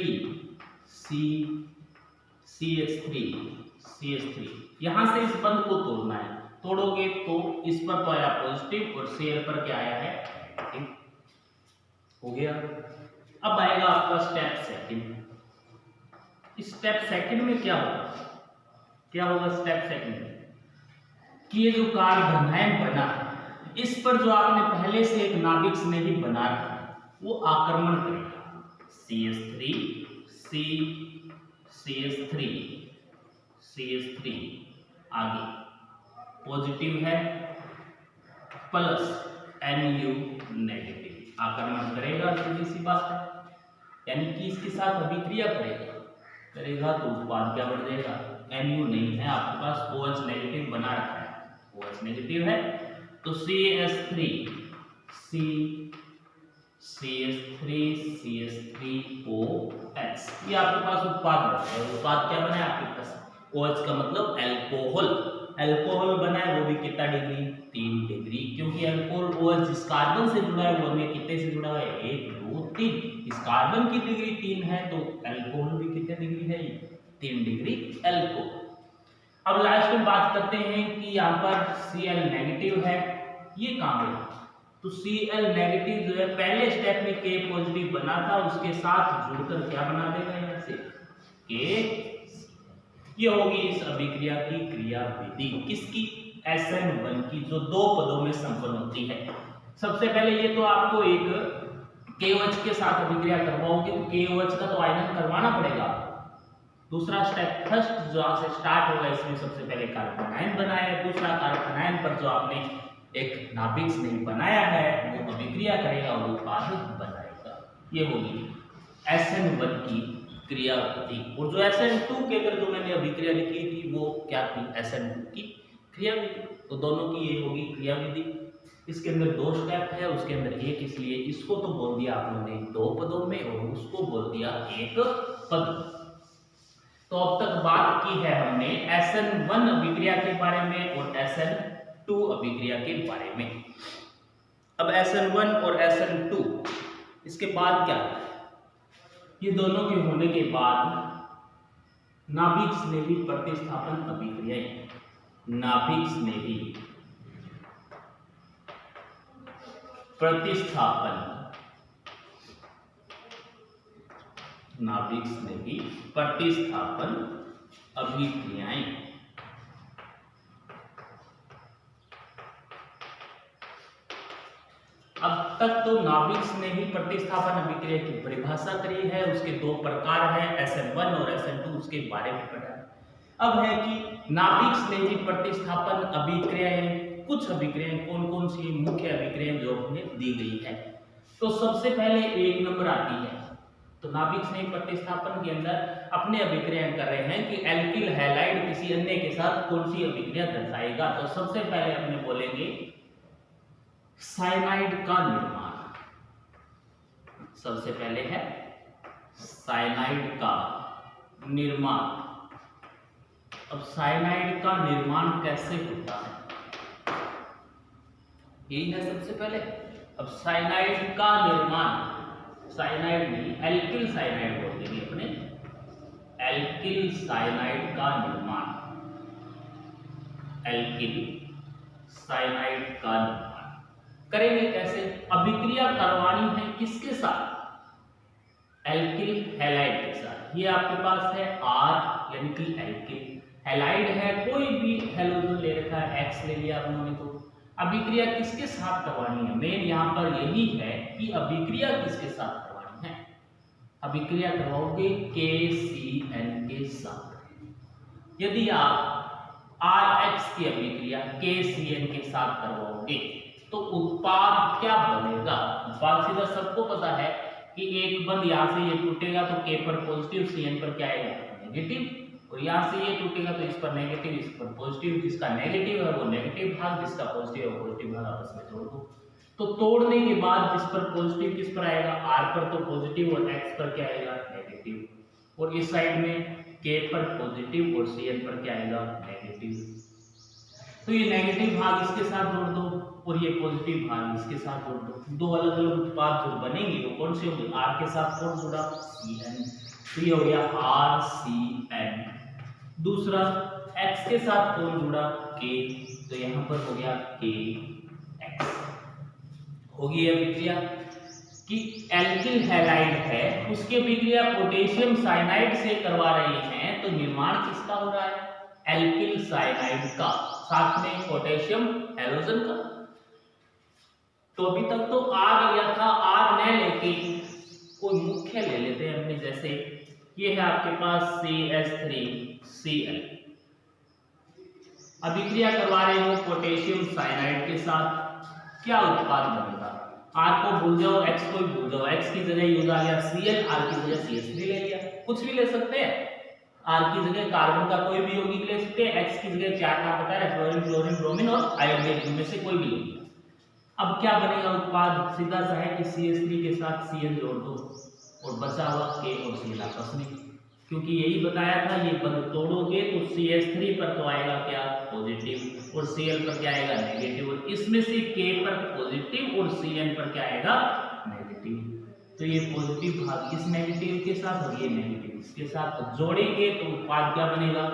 यहां से इस बंध को तोड़ना है। तोड़ोगे तो इस पर तो आया पॉजिटिव और Cl पर क्या आया है? नेगेटिव। हो गया। अब आएगा आपका स्टेप सेकंड। स्टेप सेकंड में क्या होगा? स्टेप सेकंड में कि ये जो कार्बन आयन बना है, इस पर जो आपने पहले से एक नाभिक स्नेही बना रखा है वो आक्रमण करेगा। CH3 आगे पॉजिटिव है प्लस Nu नेगेटिव आक्रमण करेगा। सीधी सी बात है, यानी कि इसके साथ अभिक्रिया करेगा तो उत्पाद क्या बढ़ जाएगा? Nu नहीं है आपके पास, OH नेगेटिव बना रखा है, OH नेगेटिव है तो CH3 OH, ये आपके पास उत्पाद बना है। उत्पाद क्या बना है आपके पास? OH का मतलब अल्कोहल। अल्कोहल बना है, वो भी कितना डिग्री? 3 डिग्री, क्योंकि अल्कोहल OH जिस कार्बन से जुड़ा है वो हमें कितने से जुड़ा है? 1 2 3। इस कार्बन की डिग्री 3 है तो अल्कोहल भी कितने डिग्री है? 3 डिग्री अल्कोहल। अब लास्ट में बात करते हैं कि यहाँ पर Cl नेगेटिव है, ये कहाँ है? तो Cl नेगेटिव जो है पहले स्टेप में K पॉजिटिव बना था, उसके साथ जुड़कर क्या बना देगा यहाँ से? K। ये होगी इस अभिक्रिया की क्रिया विधि। किसकी? SN1 की, जो 2 पदों में संपन्न होती है। सबसे पहले ये तो आपको एक KOH के साथ अभिक्रिया करवाओगे तो KOH का तो आयनन करवाना पड़ेगा। दूसरा स्टेप फर्स्ट जहां से स्टार्ट होगा, इसमें सबसे पहले कार्बन आयन बनाया है, दूसरा कार्बन आयन पर जो आपने एक नाभिक स्नेही बनाया है वो अभिक्रिया करेगा और उत्पाद बनाएगा। ये होगी SN1 की क्रिया विधि। और जो SN2 के अंदर जो मैंने अभिक्रिया लिखी थी वो क्या थी? SN2 की क्रिया विधि। तो दोनों की ये होगी क्रिया विधि। इसके अंदर 2 स्टेप है, उसके अंदर एक, इसलिए इसको तो बोल दिया आप लोगों ने 2 पदों में और उसको बोल दिया 1 पद। तो अब तक बात की है हमने SN1 अभिक्रिया के बारे में और SN2 अभिक्रिया के बारे में। अब SN1 और SN2 इसके बाद क्या है? ये दोनों के होने के बाद नाभिक स्नेही प्रतिस्थापन अभिक्रियाएं। नाभिक स्नेही प्रतिस्थापन अभिक्रियाएं अब तक तो नाभिक स्नेही प्रतिस्थापन अभिक्रिया की परिभाषा करी है, उसके दो प्रकार हैं SN1 और SN2, उसके बारे में पढ़ा है। अब है कि नाभिक स्नेही प्रतिस्थापन अभिक्रियाएं, कुछ अभिक्रियाएं कौन कौन सी मुख्य अभिक्रियाएं जो हमें दी गई है। तो सबसे पहले 1 नंबर आती है, तो नाभिक स्नेही प्रतिस्थापन के अंदर अपने अभिक्रिया कर रहे हैं कि एल्किल हैलाइड किसी अन्य के साथ कौन सी अभिक्रिया दर्शाएगा। तो सबसे पहले अपने बोलेंगे साइनाइड का निर्माण। सबसे पहले है साइनाइड का निर्माण। अब साइनाइड का निर्माण कैसे होता है, यही है सबसे पहले। अब साइनाइड का निर्माण, साइनाइड नहीं एल्किल साइनाइड बोल देंगे अपने, एल्किल साइनाइड का निर्माण, एल्किल साइनाइड का निर्माण करेंगे कैसे। अभिक्रिया करवानी है किसके साथ, एल्किल हैलाइड के साथ। ये आपके पास है R यानी कि एल्किल, हैलाइड है कोई भी हैलोजन ले रखा है, X ले लिया आप लोगों ने। तो अभिक्रिया किसके साथ करवानी है, मेन यहाँ पर यही है कि अभिक्रिया किसके साथ करवानी है। अभिक्रिया करवाओगे KCN के साथ। यदि आप RH की अभिक्रिया KCN के साथ करवाओगे तो उत्पाद क्या बनेगा। उत्पाद सीधा सबको पता है कि एक बंद यहाँ से ये टूटेगा तो K पर पॉजिटिव, CN पर क्या आएगा नेगेटिव, और यहाँ से ये टूटेगा तो इस पर नेगेटिव, इस पर पॉजिटिव। जिसका नेगेटिव है वो नेगेटिव भाग, जिसका पॉजिटिव है वो पॉजिटिव भाग आपस में जोड़ दो। तो तोड़ने के बाद जिस पर पॉजिटिव किस पर आएगा, R पर तो पॉजिटिव और X पर क्या आएगा नेगेटिव, और इस साइड में K पर पॉजिटिव और CN पर क्या आएगा नेगेटिव। तो ये नेगेटिव भाग इसके साथ जोड़ दो और ये पॉजिटिव भाग इसके साथ जोड़ दो। दो अलग अलग उत्पाद जो बनेंगे वो कौन से होंगे, R के साथ कौन जुड़ा CN, तो ये हो गया RCN। दूसरा X के साथ कौन जुड़ा K, तो यहाँ पर हो गया KX। होगी अभिक्रिया कि एल्किल हैलाइड है उसकी अभिक्रिया पोटेशियम साइनाइड से करवा रहे हैं, तो निर्माण किसका हो रहा है, एल्किल साइनाइड का, साथ में पोटेशियम हैलोजन का। तो अभी तक तो R लिया था, R न लेके कोई मुख्य ले लेते हैं अपने, जैसे ये है आपके पास CH3Cl। अभिक्रिया करवा रहे हो पोटेशियम साइनाइड के साथ, क्या उत्पाद बनेगा। R को भूल जाओ, X को भी भूल जाओ, X की जगह यूज आ गया Cl, R की जगह CH3 ले लिया, कुछ भी ले सकते हैं। R की जगह कार्बन का कोई भी यौगिक ले सकते हैं, X की जगह 4 नाम बता रहे, फ्लोरीन, क्लोरीन, ब्रोमीन और आयोडीन, इनमें से कोई भी यौगिक। अब क्या बनेगा उत्पाद, सीधा सा है कि CH3 के साथ Cl जोड़ दो और बचा हुआ K और Cl आपस में, क्योंकि यही बताया था ये बंद तोड़ोगे तो CH3 पर तो आएगा क्या पॉजिटिव और Cl पर क्या आएगा नेगेटिव, और इसमें से K पर पॉजिटिव और Cn पर क्या आएगा नेगेटिव। तो ये पॉजिटिव भाग इस नेगेटिव के साथ और ये नेगेटिव इसके साथ जोड़ेंगे तो उत्पाद क्या बनेगा,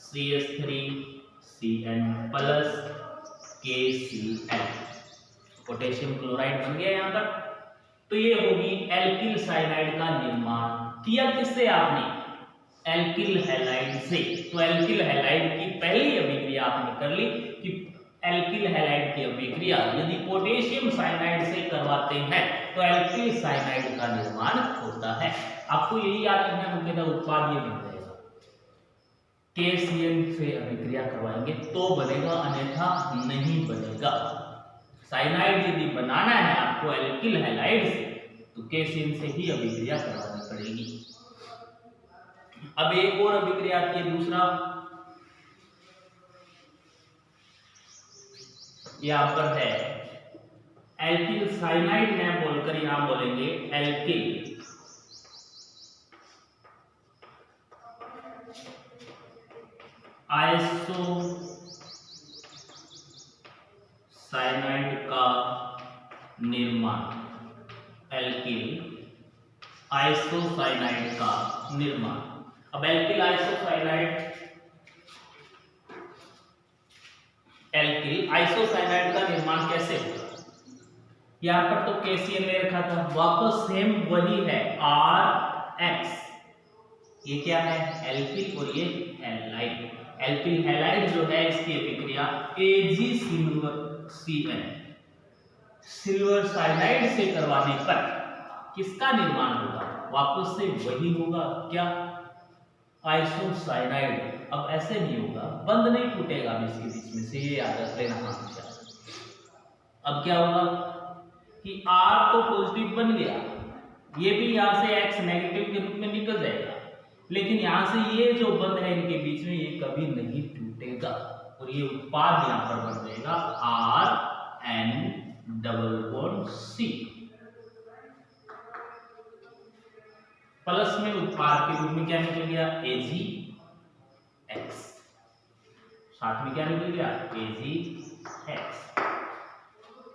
CH3Cn plus KCl, potassium chloride बन गया यहाँ पर। तो ये होगी एल्किल साइनाइड का निर्माण। किया किससे आपने, एल्किल हैलाइड से। तो एल्किल हैलाइड की पहली अभिक्रिया आपने कर ली कि एल्किल हैलाइड की अभिक्रिया यदि पोटेशियम साइनाइड से करवाते हैं तो एल्किल साइनाइड का निर्माण होता है। आपको यही याद रखना मुख्यतः उत्पाद ये बन जाएगा, KCN से अभिक्रिया करवाएंगे तो बनेगा, अन्यथा नहीं बनेगा। साइनाइड यदि बनाना है आपको एल्किल हैलाइड से तो KCN से ही अभिक्रिया करवानी पड़ेगी। अब एक और अभिक्रिया आती है, दूसरा यहां पर है एल्किल साइनाइड न बोलकर यहां बोलेंगे एल्किल आइसो साइनाइड का निर्माण, एल्किल आइसोसाइनाइड का निर्माण। अब एल्किल आइसोसाइनाइड, एल्किल आइसोसाइनाइड का निर्माण कैसे होगा, यहां पर तो KCl ले रखा था, वापस सेम वही है RX, ये क्या है एल्किल और ये हैलाइड। एल्किल हैलाइड जो है इसकी अभिक्रिया AgCN सिल्वर साइनाइड से करवाने पर किसका निर्माण होगा? वापस से वही होगा, क्या? आइसोसाइनाइड। अब ऐसे नहीं होगा, बंद नहीं टूटेगा इसके बीच में से, ये याद रख लेना हमेशा। अब क्या होगा कि R तो पॉजिटिव बन गया, ये भी यहां से X नेगेटिव के रूप में निकल जाएगा, लेकिन यहां से ये जो बंध है इनके बीच में, ये कभी नहीं टूटेगा और ये उत्पाद यहां पर बन जाएगा RN⋯C। प्लस में उत्पाद के रूप में क्या निकल गया? AgX। साथ में क्या निकल गया? AgX।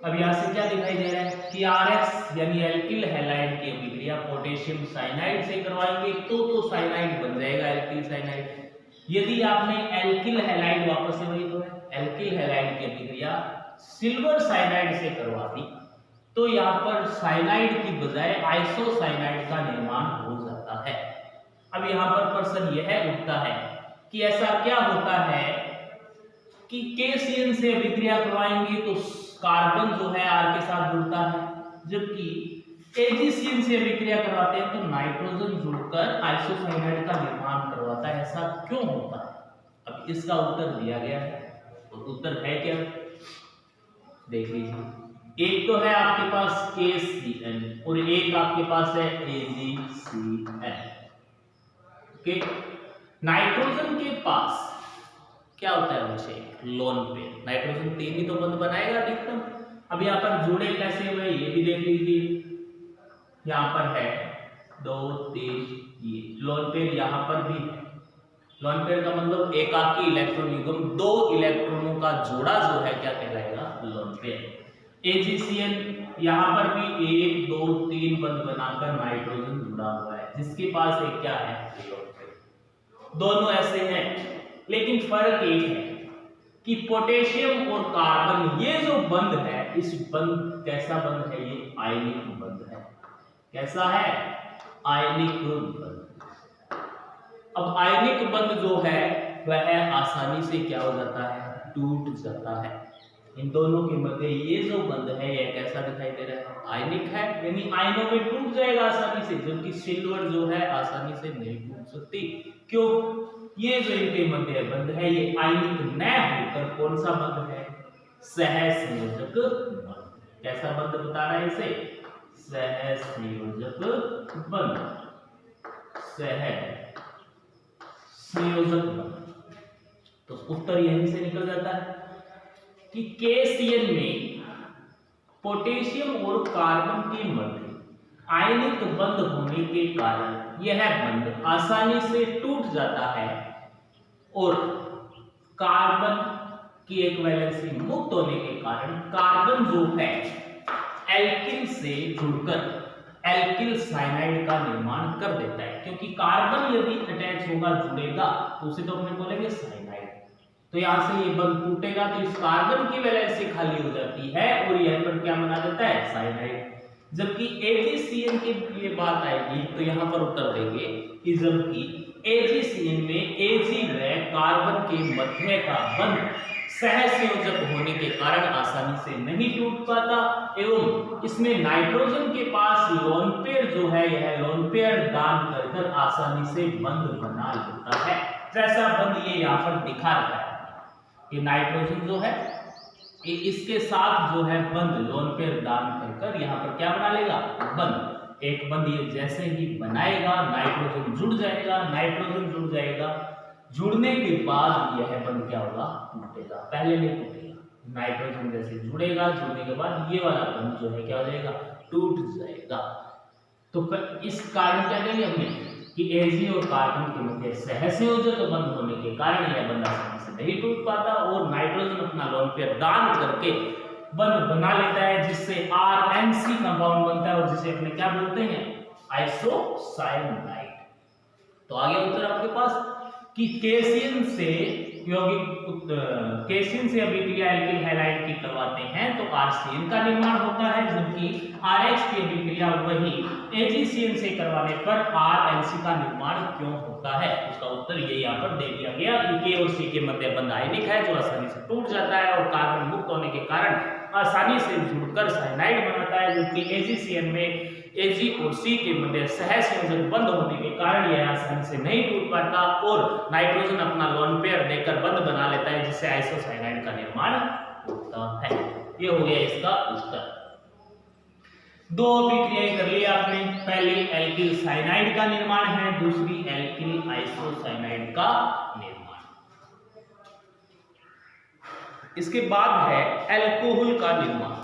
अब यहां से क्या दिखाई दे रहा है कि RX यानी एल्किल हैलाइड की अभिक्रिया पोटेशियम साइनाइड से करवाएंगे तो साइनाइड बन जाएगा, एल्किल साइनाइड। यदि आपने एल्किल हैलाइड, वापस से वही तो है, एल्किल हैलाइड की अभिक्रिया सिल्वर साइनाइड से करवा दी तो यहाँ पर साइनाइड की बजाय आइसोसाइनाइड का निर्माण हो जाता है। अब यहाँ पर प्रश्न यह उठता है कि ऐसा क्या होता है कि KCN से अभिक्रिया करवाएंगे तो कार्बन जो है R के साथ जुड़ता है, जबकि AgCN से अभिक्रिया करवाते हैं तो नाइट्रोजन जुड़कर आइसोसाइनाइड का निर्माण करवाता है। ऐसा क्यों होता है? अब इसका उत्तर दिया गया है, और उत्तर है क्या? देख लीजिए। एक तो है आपके पास KCN और एक आपके पास है AgCN। ओके, नाइट्रोजन के पास क्या होता है? मुझे लोन पेयर, नाइट्रोजन 3 ही तो बंध बनाएगा अधिकतम। अब यहाँ पर जुड़े कैसे हुए ये भी देख लीजिए। यहाँ पर है 2 3, ये लोन पेयर यहाँ पर भी है। लोन पेयर का मतलब एकाकी इलेक्ट्रॉन युग्म 2 इलेक्ट्रॉनों का जोड़ा जो है क्या कहलाएगा? Lone pair. AgCN यहाँ पर भी 1 2 3 बंध बनाकर नाइट्रोजन जुड़ा हुआ है, जिसके पास एक क्या है? Lone pair. दोनों ऐसे हैं, लेकिन फर्क एक है कि पोटेशियम और कार्बन ये जो बंध है, इस बंध कैसा बंध है? ये आयनिक बंध है। कैसा है? आयनिक बंध। अब आयनिक बंध जो है वह आसानी से क्या हो जाता है? टूट जाता है। इन दोनों के मध्य ये जो बंध है यह कैसा दिखाई दे रहा है? आयनिक है, यानी आयनों में टूट जाएगा आसानी से, जबकि सिल्वर जो है आसानी से नहीं टूट सकती। क्यों? ये जो इनके मध्य बंध है ये आयनिक न होकर कौन सा बंध है? सहसंयोजक बंध। कैसा बंध बता रहा है इसे? सहसंयोजक बंध। सहसंयोजक बंध। तो उत्तर यहीं से निकल जाता है कि KCN में पोटेशियम और कार्बन के मध्य आयनिक बंध होने के कारण यह बंध आसानी से टूट जाता है और कार्बन की एक वैलेंसी मुक्त होने के कारण कार्बन जो है एल्किल से जुड़कर एल्किल साइनाइड का निर्माण कर देता है। क्योंकि कार्बन यदि अटैच होगा, जुड़ेगा, तो उसे तो अपने बोलेंगे साइनाइड। तो यहां से ये बंध टूटेगा तो इस कार्बन की वैलेंसी खाली हो जाती है और यह पर क्या बना देता है? साइनाइड। जबकि AgCN के लिए बात आएगी तो यहां पर उत्तर देंगे कि जबकि AgCN में Ag व कार्बन के मध्य का बंध सहसंयोजक होने के कारण आसानी से नहीं टूट पाता एवं इसमें नाइट्रोजन के पास लोन पेयर जो है यह लोन पेयर दान कर आसानी से बंध बना लेता है। जैसा बंध ये यहाँ पर दिखा रखा है, ये नाइट्रोजन जो है ये इसके साथ जो है बंध लोन पेयर दान कर यहाँ पर क्या बना लेगा? बंध। एक बंध ये जैसे ही बनाएगा नाइट्रोजन जुड़ जाएगा, नाइट्रोजन जुड़ जाएगा, जुड़ने के बाद यह बंध क्या होगा? टूटेगा। पहले नहीं टूटेगा, नाइट्रोजन जैसे जुड़ेगा, जुड़ने के बाद ये वाला बंध जो है क्या हो जाएगा? टूट जाएगा। तो इस कारण क्या कहेंगे हमने कि Ag और कार्बन के मध्य सहसंयोजक बंध होने के कारण यह बंध आसानी से नहीं टूट पाता और नाइट्रोजन अपना लोन पेयर दान करके बंध बना लेता है, जिससे RNC कंपाउंड बनता है और जिसे अपने क्या बोलते हैं? आइसोसाइनाइड। तो आगे उत्तर आपके पास कि KCN से यौगिक केसिन से अभिक्रिया एल्किल हैलाइड की करवाते हैं तो आरसीएन का निर्माण होता है, जबकि आरएक्स की अभिक्रिया वही एजीसीएन से करवाने पर आरएनसी का निर्माण क्यों होता है? उसका उत्तर ये यहाँ पर दे दिया गया कि के और सी के मध्य बंध आयनिक है जो आसानी से टूट जाता है और कार्बन मुक्त होने के कारण आसानी से जुड़कर साइनाइड बनाता है, जबकि एजीसीएन में Ag और C के मध्य सहसंयोजक बंध होने के कारण यह आसानी से नहीं टूट पाता और नाइट्रोजन अपना लोन पेयर देकर बंध बना लेता है, जिससे आइसोसाइनाइड का निर्माण होता है। ये हो गया इसका उत्तर। दो अभिक्रियाएं कर ली आपने, पहली एल्किल साइनाइड का निर्माण है, दूसरी एल्किल आइसोसाइनाइड का निर्माण। इसके बाद है अल्कोहल का निर्माण।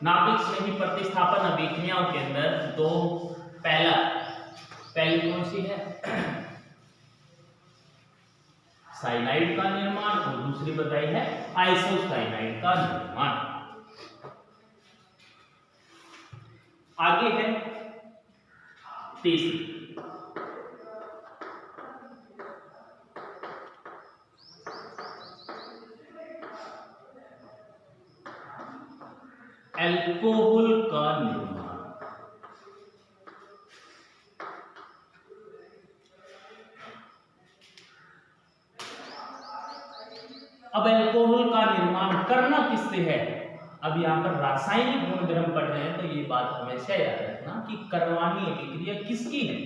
नाभिक स्नेही प्रतिस्थापन अभिक्रियाओं के अंदर दो, पहली कौन सी है? साइनाइड का निर्माण और दूसरी बताई है आइसोसाइनाइड का निर्माण। आगे है तीसरी, अल्कोहल का निर्माण। अब अल्कोहल का निर्माण करना किससे है? अब यहाँ पर रासायनिक गुणधर्म पढ़ रहे हैं तो ये बात हमेशा याद रखना कि करवानी अभिक्रिया किसकी है।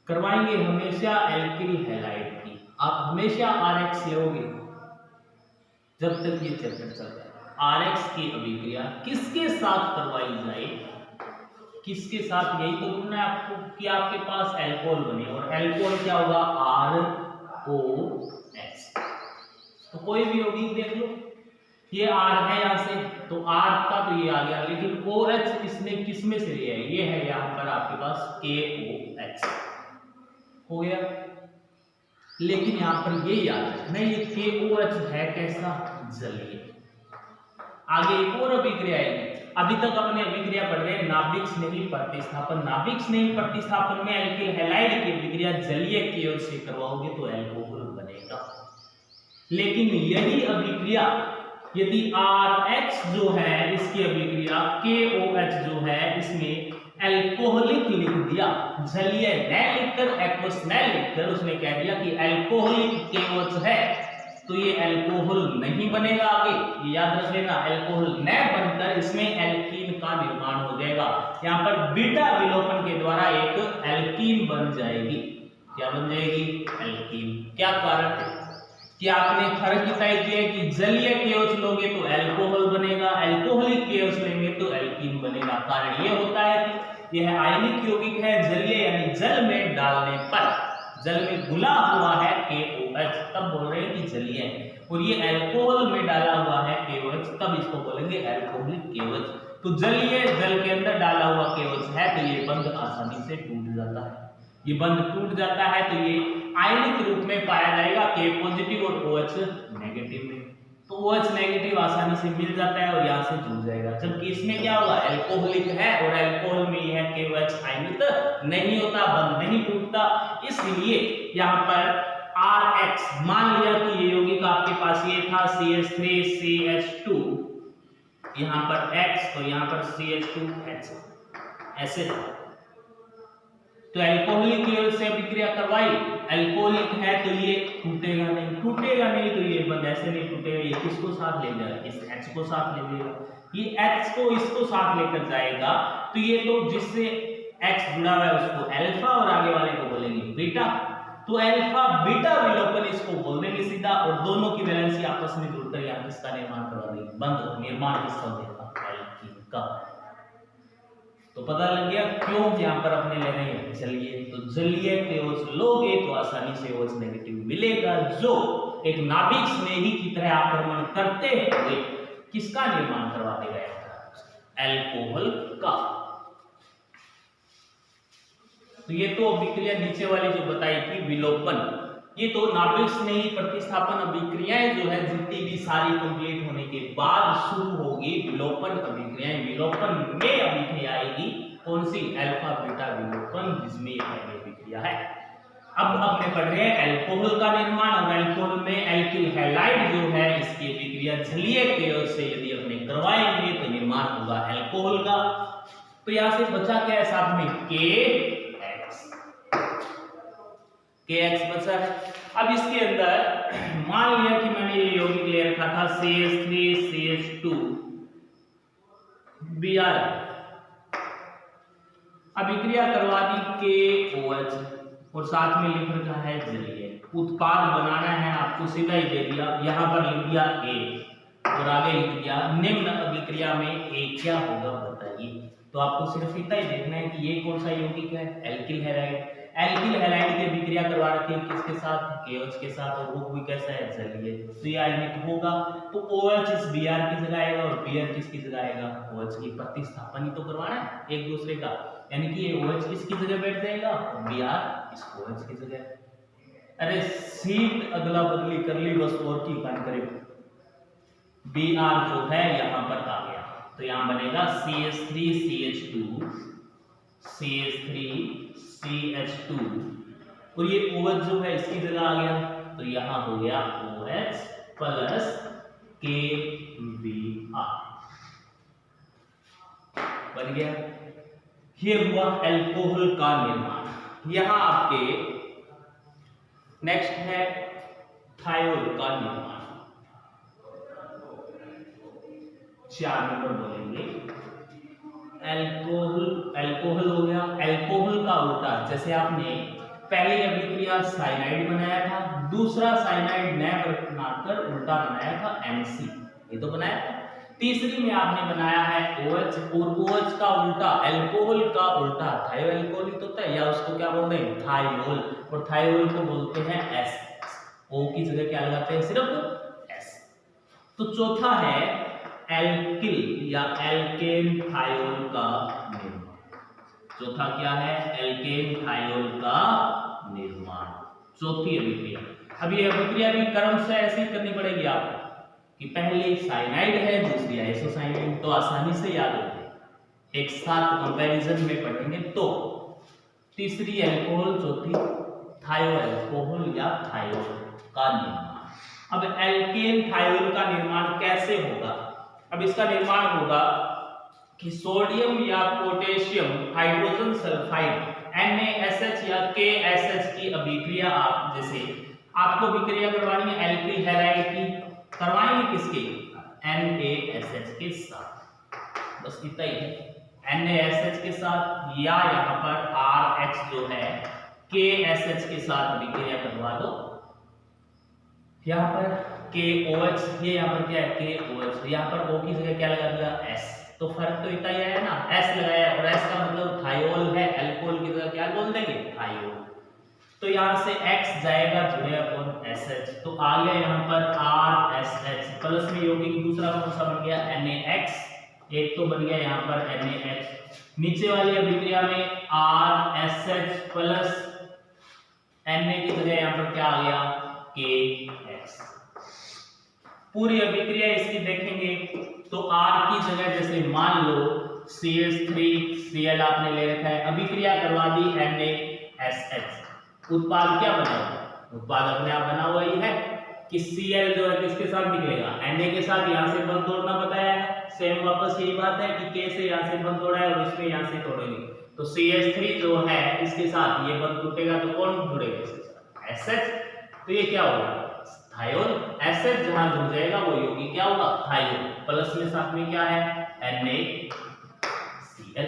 करवाएंगे हमेशा एल्किल हैलाइड की। आप हमेशा आरएक्स लोगे जब तक ये चैप्टर चल रहा है। आरएक्स की अभिक्रिया किसके साथ करवाई जाए? किसके साथ? यही तो ढूंढना है आपको कि आपके पास अल्कोहल बने, और अल्कोहल क्या होगा? ROH। तो कोई भी होगी, देख लो ये R है यहाँ से, तो R का तो ये आ गया, लेकिन OH इसने किस में से लिया है? ये है यहाँ पर आपके पास KOH हो गया। लेकिन यहाँ पर ये याद रखना, ये KOH है कैसा? जलीय। आगे एक और अभिक्रिया आएगी। अभी तक अपने अभिक्रिया पढ़ रहे हैं नाभिक स्नेही प्रतिस्थापन। नाभिक स्नेही प्रतिस्थापन में एल्किल हैलाइड की अभिक्रिया जलीय की ओर से करवाओगे तो अल्कोहल बनेगा। लेकिन यही अभिक्रिया यदि RH जो है इसकी अभिक्रिया KOH जो है इसमें अल्कोहलिक लिख दिया, जलीय न लिखकर एक्वस न लिखकर उसने कह दिया कि अल्कोहलिक KOH है, तो ये अल्कोहल नहीं बनेगा। आगे ये याद रख लेना, अल्कोहल न बनकर इसमें एल्कीन का निर्माण हो जाएगा। यहाँ पर बीटा विलोपन के द्वारा एक एल्कीन बन जाएगी। क्या बन जाएगी? एल्कीन। क्या कारण है कि आपने फर्क तय किया कि जलीय KOH लोगे तो अल्कोहल बनेगा, अल्कोहलिक KOH लेंगे तो एल्कीन बनेगा। कारण ये होता है कि यह आयनिक यौगिक है, जलीय यानी जल में डालने पर, जल में घुला हुआ है KOH, तब बोल रहे हैं कि जलीय है, और ये अल्कोहल में डाला हुआ है KOH, तब इसको बोलेंगे अल्कोहलिक KOH। तो जलीय जल के अंदर डाला हुआ KOH है तो ये बंध आसानी से टूट जाता है। ये बंध टूट जाता है तो ये आयनिक रूप में पाया जाएगा K पॉजिटिव और OH नेगेटिव में। तो OH नेगेटिव आसानी से मिल जाता है और यहाँ से जुड़ जाएगा। जबकि इसमें क्या होगा? अल्कोहलिक है और अल्कोहल में यह KOH आयनित नहीं होता, बंध नहीं टूटता। इसलिए यहाँ पर RH मान लिया कि ये यौगिक आपके पास ये था CH3CH2, यहाँ पर X तो यहाँ पर CH2H ऐसे था। तो अल्कोहलिक लेवल से अभिक्रिया करवाई, अल्कोहलिक है तो ये टूटेगा नहीं, टूटेगा नहीं तो ये बंध ऐसे नहीं टूटेगा। ये किसको साथ ले जाएगा? इस H को साथ ले जाएगा। ये H को इसको साथ लेकर जाएगा तो ये तो जिससे X जुड़ा हुआ है उसको अल्फा और आगे वाले को बोलेंगे बीटा। तो अल्फा बीटा विलोपन इसको बोल देंगे सीधा, और दोनों की वैलेंसी आपस में जुड़कर यहाँ किसका निर्माण करवा देंगे? बंध निर्माण किसका होगा? एल्कीन का। तो पता लग गया क्यों यहाँ पर अपने ले रहे हैं जलीय। तो जलीय KOH लोगे तो आसानी से OH नेगेटिव मिलेगा, जो एक नाभिक स्नेही की तरह आक्रमण करते हुए किसका निर्माण करवा देगा? अल्कोहल का। तो ये तो अभिक्रिया नीचे वाली जो बताई थी विलोपन, ये तो नाभिक स्नेही प्रतिस्थापन अभिक्रियाएं जो है जितनी भी सारी कंप्लीट होने के बाद शुरू होगी विलोपन अभिक्रियाएं। विलोपन में अभिक्रिया आएगी कौन सी? अल्फा बीटा विलोपन, जिसमें ये पहली अभिक्रिया है। अब अपने पढ़ रहे हैं अल्कोहल का निर्माण, और अल्कोहल में एल्किल हैलाइड जो है इसकी अभिक्रिया जलीय पेय से यदि अपने करवाएंगे तो निर्माण होगा अल्कोहल का। तो यहां से बचा क्या है साथ में KX बचा है। अब इसके अंदर मान लिया कि मैंने ये यौगिक ले रखा था CH3CH2 Br, अभिक्रिया करवा दी KOH और साथ में लिख रखा है जलीय। उत्पाद बनाना है आपको, सीधा ही दे दिया, यहां पर लिख दिया A और आगे लिख दिया निम्न अभिक्रिया में A क्या होगा बताइए। तो आपको सिर्फ इतना ही देखना है कि ये कौन सा यौगिक है, एल्किल हैलाइड। एल्किल हैलाइड की अभिक्रिया करवा रखी है किसके साथ, KOH के साथ, और वो भी कैसा है, जलीय। तो ये आयनिक होगा, तो OH इस Br की जगह आएगा और Br किसकी जगह आएगा, OH की। प्रतिस्थापन ही तो करवाना है एक दूसरे का, यानी कि ये OH किसकी जगह बैठ जाएगा, Br इस OH की जगह। अरे सीट अदला बदली कर ली बस, और की काम करे। Br जो है यहां पर आ गया, तो यहां बनेगा CH3CH2 CH3CH2 और ये OH जो है इसकी जगह आ गया, तो यहां हो गया OH प्लस KBr बन गया। ये हुआ अल्कोहल का निर्माण। यहां आपके नेक्स्ट है थायोल का निर्माण। 4 नंबर बोलेंगे। अल्कोहल हो गया, अल्कोहल का उल्टा, जैसे आपने पहली अभिक्रिया साइनाइड बनाया था, दूसरा साइनाइड नया बनाकर उल्टा बनाया था NC, ये तो बनाया था। तीसरी में आपने बनाया है OH, और OH का उल्टा, अल्कोहल का उल्टा थायो अल्कोहल ही तो होता है, या उसको क्या बोलते हैं, थायोल, और थायोल को बोलते हैं S। O की जगह क्या लगाते हैं, सिर्फ S। तो चौथा है एल्किल या एल्केन थायोल का निर्माण। चौथा क्या है, एल्केन थायोल का निर्माण, चौथी अभिक्रिया। अब ये अभिक्रिया भी क्रम से ऐसी करनी पड़ेगी आपको कि पहले साइनाइड है, दूसरी आइसोसाइनाइड, तो आसानी से याद होते हैं, एक साथ कंपैरिजन में पढ़ेंगे। तो तीसरी अल्कोहल, चौथी थायो अल्कोहल या थायोल का निर्माण। अब एल्केन थायोल का निर्माण कैसे होगा, अब इसका निर्माण होगा कि सोडियम या पोटेशियम हाइड्रोजन सल्फाइड NaSH या KSH की अभिक्रिया, आप जैसे आपको अभिक्रिया करवानी है एल्किल हैलाइड की, करवाएंगे किसके, NaSH के साथ, बस इतना ही है, NaSH के साथ, या यहाँ पर RH जो है KSH के साथ अभिक्रिया करवा दो। यहाँ पर KOH, ये यहाँ पर क्या है KOH, यहाँ पर O की जगह क्या लगा दिया S, तो फर्क तो इतना ही है ना, S लगाया, और S का मतलब थायोल है, अल्कोहल की जगह क्या बोल देंगे, थायोल। तो यहाँ से X जाएगा जुड़े अपन SH, तो आ गया यहाँ पर RSH, प्लस में यौगिक दूसरा कौन सा बन गया, NaX, एक तो बन गया यहाँ पर NaH, नीचे वाली अभिक्रिया में RSH प्लस Na की जगह यहाँ पर क्या आ गया, KX। पूरी अभिक्रिया इसकी देखेंगे तो R की जगह जैसे मान लो CH3Cl आपने ले रखा है, अभिक्रिया करवा दी NaSH, उत्पाद क्या बना, उत्पाद अपने आप बना हुआ ही है कि Cl जो है किसके साथ निकलेगा, Na के साथ, यहाँ से बंद तोड़ना बताया है, सेम वापस यही बात है कि K से यहाँ से बंद तोड़ा है और इसमें यहाँ से तोड़ेंगे, तो CH3 जो है इसके साथ ये बंद टूटेगा तो कौन जुड़ेगा इसके साथ, SH, तो ये क्या होगा, थायोल। एसिड जहां जुड़ जाएगा वो यौगिक क्या होगा, थायोल, प्लस में साथ में क्या है NaCl,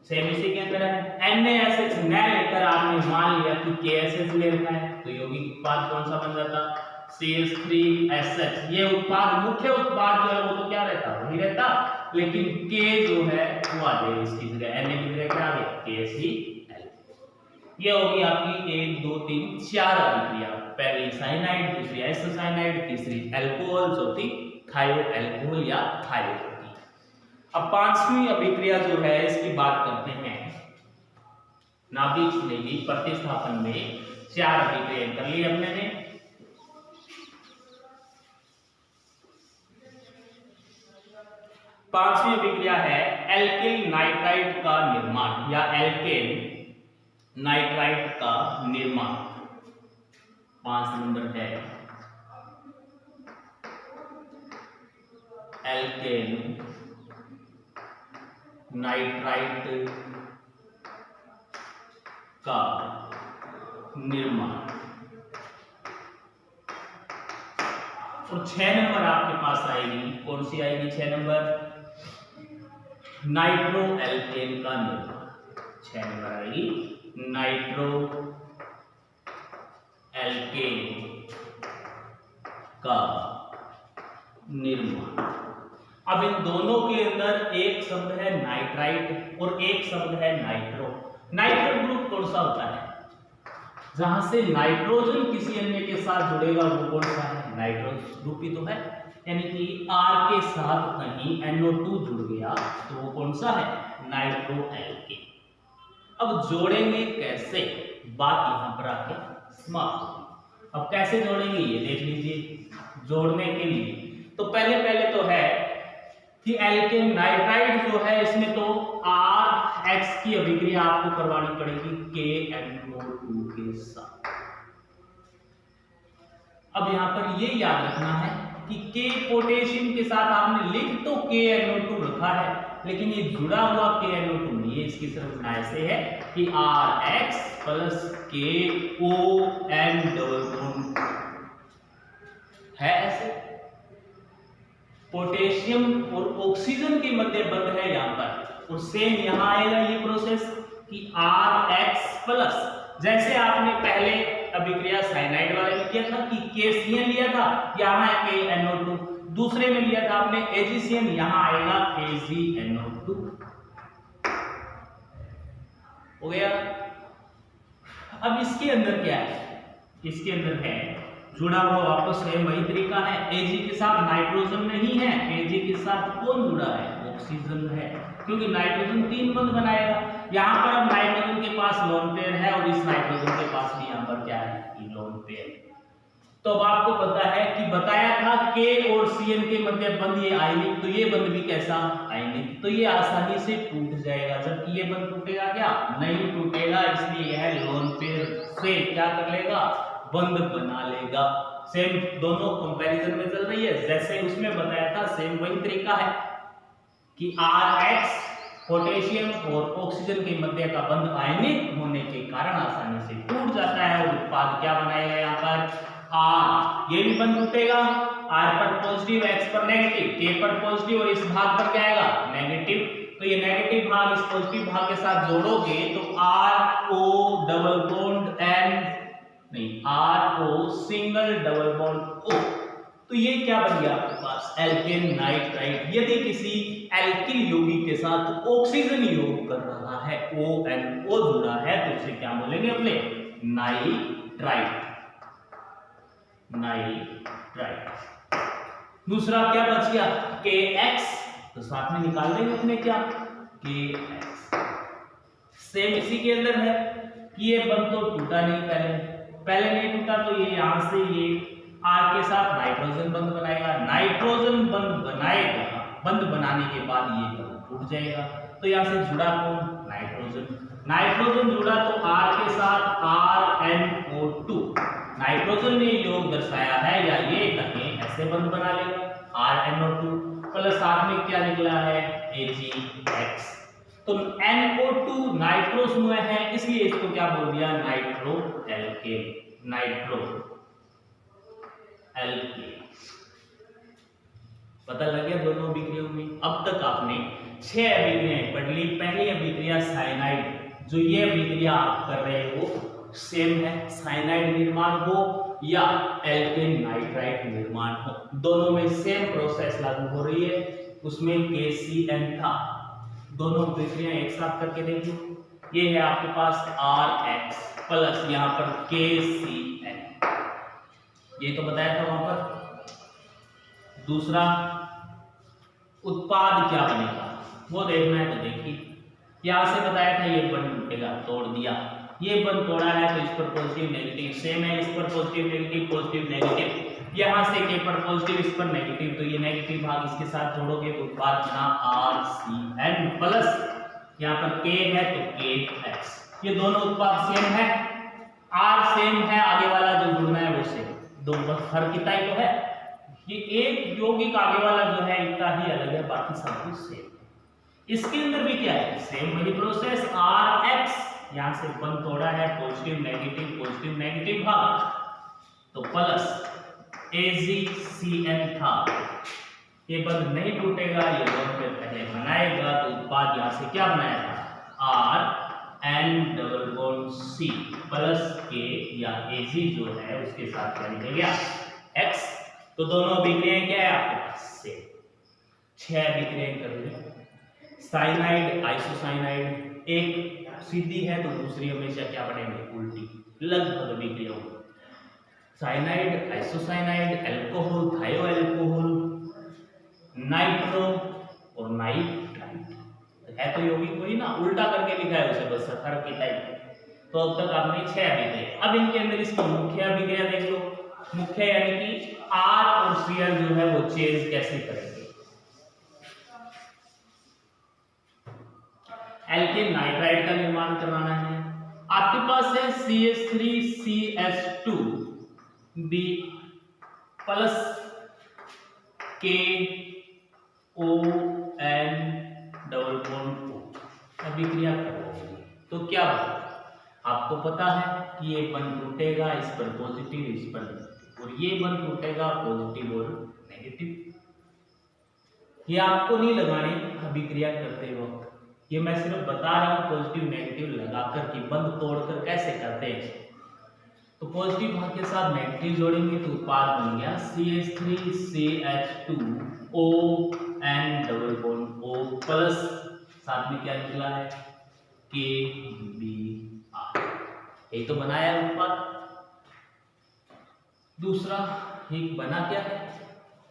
सेम इसी के अंदर है। NaSH न लेकर आपने मान लिया कि KSH ले रखा है, तो यौगिक उत्पाद कौन सा बन जाता, CH3SH। ये उत्पाद, मुख्य उत्पाद जो है वो तो क्या रहता, वही रहता, लेकिन K जो है वो आ जाएगा इसकी जगह, Na की जगह क्या आ गया, KCl। ये होगी आपकी 1 2 3 4 अभिक्रिया, पहली साइनाइड, दूसरी आइसोसाइनाइड, तीसरी अल्कोहल, चौथी थायो अल्कोहल या थायोल की। अब पांचवी अभिक्रिया जो है इसकी बात करते हैं, नाभिक स्नेही प्रतिस्थापन में 4 अभिक्रिया कर ली हमने ने। पांचवी अभिक्रिया है एल्किल नाइट्राइड का निर्माण या एल्केन नाइट्राइट का निर्माण। 5 नंबर है एल्केन नाइट्राइट का निर्माण। और 6 नंबर आपके पास आएगी, कौन सी आएगी 6 नंबर? नाइट्रो एल्केन का निर्माण। 6 नंबर आएगी नाइट्रो एल्केन का निर्माण। अब इन दोनों के अंदर एक शब्द है नाइट्राइट और एक शब्द है नाइट्रो। नाइट्रो ग्रुप कौन सा होता है? जहां से नाइट्रोजन किसी अन्य के साथ जुड़ेगा वो कौन सा है? नाइट्रोजन ग्रुप ही तो है। यानी कि R के साथ कहीं NO2 जुड़ गया तो वो कौन सा है? Nitro alkene. अब जोड़ेंगे कैसे? बात यहां पर आके समाप्त होगी। अब कैसे जोड़ेंगे ये देख लीजिए। जोड़ने के लिए तो पहले तो है कि एल्केन नाइट्राइड जो है इसमें तो RH की अभिक्रिया आपको करवानी पड़ेगी KNO2 के साथ। अब यहां पर ये याद रखना है कि K पोटेशियम के साथ आपने लिख तो KNO2 रखा है, लेकिन ये जुड़ा हुआ KNO2 नहीं है। इसकी संरचना ऐसे है कि RH plus KON double bond है ऐसे। पोटेशियम और ऑक्सीजन के मध्य बंध है यहां पर। और सेम यहां आएगा ये प्रोसेस कि RH प्लस, जैसे आपने पहले अभिक्रिया साइनाइड वाले में किया था कि KCN लिया था, यहां है KNO2। दूसरे में लिया था आपने AgCN, यहां आएगा AgNO2। हो गया। अब इसके अंदर क्या है? इसके अंदर है जुड़ा हुआ वापस सेम वही तरीका है। Ag के साथ नाइट्रोजन नहीं है, Ag के साथ कौन जुड़ा है? ऑक्सीजन है, क्योंकि नाइट्रोजन 3 बंध बनाएगा। यहाँ पर अब नाइट्रोजन के पास लोन पेयर है और इस नाइट्रोजन के पास भी यहाँ पर क्या है? Lone pair. तो अब आपको पता है कि बताया था K और Cn के मध्य बंध ये आयनिक, तो ये बंध भी कैसा? आयनिक। तो ये आसानी से टूट जाएगा, जबकि ये बंध टूटेगा क्या? नहीं टूटेगा। इसलिए यह लोन पेयर से क्या कर लेगा? बंध बना लेगा। सेम दोनों कंपैरिजन में चल रही है, जैसे उसमें बताया था सेम वही तरीका है कि RH पोटेशियम और ऑक्सीजन के मध्य का बंध आयनिक होने के कारण आसानी से टूट जाता है और उत्पाद क्या बनाएगा? यहाँ पर R, ये भी बंध टूटेगा। R पर पॉजिटिव, X पर नेगेटिव, K पर पॉजिटिव और इस भाग पर क्या आएगा? नेगेटिव। तो ये नेगेटिव भाग इस पॉजिटिव भाग के साथ जोड़ोगे तो RO डबल बॉन्ड N नहीं, RO single double bond O। तो ये क्या बन गया आपके पास? Alkene nitrite. यदि किसी एल्किल यौगिक के साथ ऑक्सीजन योग कर रहा है, ONO जुड़ा है, तो उसे क्या बोलेंगे अपने? नाइट्राइट। नाइट्राइट। दूसरा क्या बच गया? KX। तो साथ में निकाल देंगे अपने क्या? KX। सेम इसी के अंदर है कि ये बंध तो टूटा नहीं, पहले नहीं टूटा, तो ये यहां से ये R के साथ नाइट्रोजन बंध बनाएगा। नाइट्रोजन बंध बनाएगा, बंध बनाने के बाद ये बंध टूट जाएगा। तो यहां से जुड़ा कौन? नाइट्रोजन। नाइट्रोजन जुड़ा तो R के साथ RNO2। नाइट्रोजन ने योग दर्शाया है, या ये कहें ऐसे बंध बना लेगा RNO2 प्लस साथ में क्या निकला है? AgX। तो NO2 नाइट्रो समूह है, इसलिए इसको क्या बोल दिया? Nitro alkene. Nitro alkene. पता लग गया दोनों अभिक्रियाओं में। अब तक आपने 6 अभिक्रियाएं पढ़ ली। पहली अभिक्रिया साइनाइड, जो ये अभिक्रिया आप कर रहे हो सेम है, साइनाइड निर्माण हो या एल्केन नाइट्राइट निर्माण हो, दोनों में सेम प्रोसेस लागू हो रही है। उसमें KCN था। दोनों अभिक्रियाएं एक साथ करके देखो। ये है आपके पास RH प्लस यहाँ पर KCN, ये तो बताया था वहां पर। दूसरा उत्पाद क्या बनेगा वो देखना है, तो देखिए यहां से बताया था ये बंध टूटेगा, तोड़ दिया। ये बंध तोड़ा है तो इस पर पॉजिटिव नेगेटिव सेम है, इस पर पॉजिटिव नेगेटिव, यहां से K पर पॉजिटिव, इस पर नेगेटिव, तो ये नेगेटिव भाग इसके साथ जोड़ोगे तो उत्पाद बना RCN प्लस यहाँ पर K है तो KX। ये दोनों उत्पाद सेम है, आर सेम है, आगे वाला जो जुड़ना है वो सेम, दो फर्क इतना ही तो है। ये एक यौगिक आगे वाला जो है इतना ही अलग है, बाकी सब कुछ सेम है। इसके अंदर भी क्या है, सेम वही प्रोसेस, आर एक्स, यहां से बंद तोड़ा है, पॉजिटिव नेगेटिव भाग, तो प्लस AgCN था, ये बंद नहीं टूटेगा, ये बंद पे पहले बनाएगा, तो उत्पाद यहां से क्या बनाया था, RN double bond C plus K या Ag जो है उसके साथ क्या लिखेगा X, तो दोनों अभिक्रियाएं क्या है आपके पास से 6 अभिक्रियाएं कर रहे। साइनाइड आइसोसाइनाइड, एक सीधी है तो दूसरी हमेशा क्या बनेगी उल्टी, लगभग अभिक्रिया होगी। साइनाइड आइसोसाइनाइड, अल्कोहल थायो अल्कोहल, नाइट्रो और नाइट्राइट, है तो यौगिक वही ना, उल्टा करके लिखा है उसे बस सफर की टाइप। तो अब तक आपने 6 अभिक्रिया, अब इनके अंदर इसका मुख्य अभिक्रिया देख लो, मुख्य यानी कि R और Cl जो है वो चेंज कैसे करेंगे। एल्केन नाइट्राइड का निर्माण करवाना है, आपके पास है CH3CH2 B plus KON double bond O, अभिक्रिया करोगे तो क्या होगा, आपको पता है कि ये बंद टूटेगा, इस पर पॉजिटिव इस पर नेगेटिव, और ये बंद टूटेगा पॉजिटिव और नेगेटिव। ये आपको नहीं लगाने अभिक्रिया करते वक्त, ये मैं सिर्फ बता रहा हूं पॉजिटिव नेगेटिव लगाकर कि बंद तोड़कर कैसे करते हैं। तो पॉजिटिव भाग के साथ नेगेटिव जोड़ेंगे तो उत्पाद बन गया CH3CH2ON double bond O plus साथ में क्या निकला है KBr, ये तो बनाया उत्पाद। दूसरा एक बना क्या है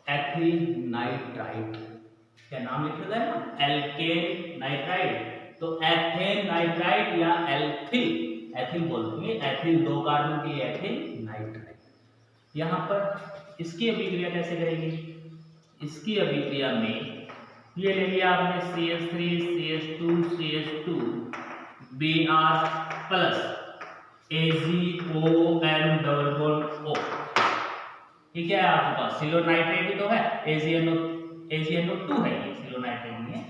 एथिल नाइट्राइट, क्या नाम लिखा है ना एल्केन नाइट्राइड, तो एथेन नाइट्राइड या एथिल बोलते हैं, एथिल 2 कार्बन के लिए एथिल नाइट्राइड। यहां पर इसकी अभिक्रिया कैसे करेंगे, इसकी अभिक्रिया में ये ले लिया आपने CH3CH2CH2 Br plus AgON double bond O, ये क्या है आपके पास सिलोनाइट्रेट ही तो है, AgNO2 है, ये सिलोनाइट्रेट नहीं है।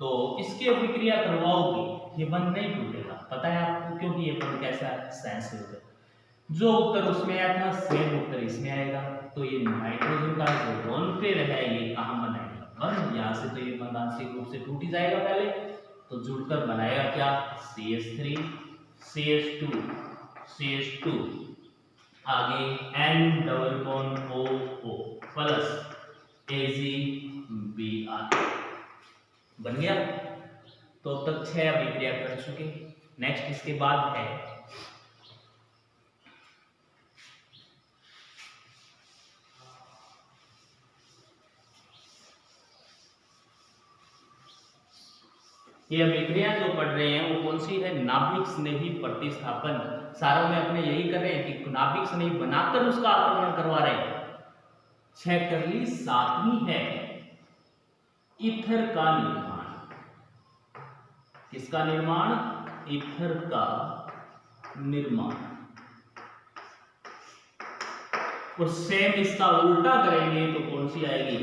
तो इसकी अभिक्रिया करवाओगे ये बंद नहीं टूटेगा, पता है आपको, क्योंकि ये बंद कैसा है सेंसिटिव है। जो उत्तर उसमें आया था सेम उत्तर इसमें आएगा, तो ये नाइट्रोजन का जो लोन पेयर है ये कहां बनाएगा बंद, यहां से तो ये बंद आंशिक रूप से टूट ही जाएगा पहले, तो जुड़कर बनाएगा क्या CH3 CH2 CH2 आगे N double bond OO plus AgBr बन गया। तो अब तक 6 अभिक्रिया कर चुके। नेक्स्ट इसके बाद है ये अभिक्रिया जो पढ़ रहे हैं वो कौन सी है, नाभिक स्नेही प्रतिस्थापन। सारों में अपने यही कर रहे हैं कि नाभिक स्नेही बनाकर उसका आक्रमण करवा रहे हैं। 6 कर ली, 7वीं है ईथर का निर्माण। किसका निर्माण, ईथर का निर्माण। और सेम इसका उल्टा करेंगे तो कौन सी आएगी,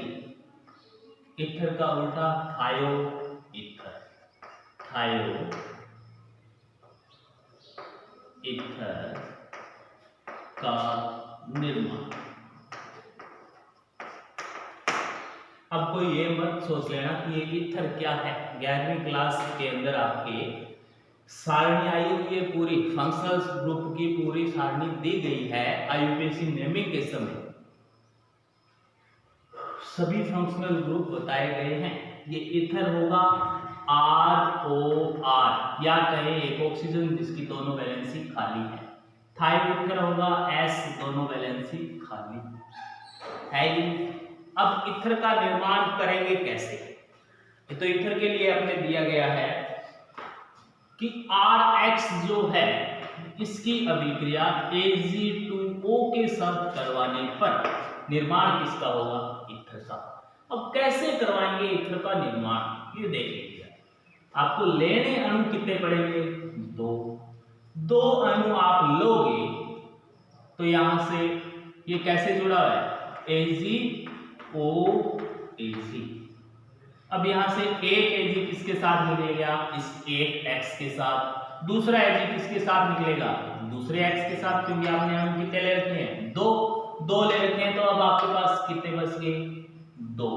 ईथर का उल्टा थायो ईथर, थायो ईथर का निर्माण। अब कोई ये मत सोच लेना कि ये ईथर क्या है, 11वीं क्लास के अंदर आपके सारणी आई हुई है, पूरी फंक्शनल ग्रुप की पूरी सारणी दी गई है IUPAC नेमिंग के समय, सभी फंक्शनल ग्रुप बताए गए हैं। ये ईथर होगा ROR या कहें एक ऑक्सीजन जिसकी दोनों वैलेंसी खाली है, थायो ईथर होगा S दोनों वैलेंसी खाली है। अब ईथर का निर्माण करेंगे कैसे, तो ईथर के लिए हमने दिया गया है कि RX जो है इसकी अभिक्रिया Ag2O के साथ करवाने पर निर्माण किसका होगा, ईथर का। अब कैसे करवाएंगे ईथर का निर्माण ये देख लीजिए। आपको लेने अणु कितने पड़ेंगे, 2, दो अणु आप लोगे तो यहां से ये कैसे जुड़ा हुआ है, AgOAg। अब यहां से एक Ag किसके साथ मिलेगा, इस एक X के साथ, दूसरा Ag किसके साथ निकलेगा, दूसरे X के साथ, क्योंकि आपने अणु कितने ले रखे हैं, दो ले रखे हैं। तो अब आपके पास कितने बच गए, दो।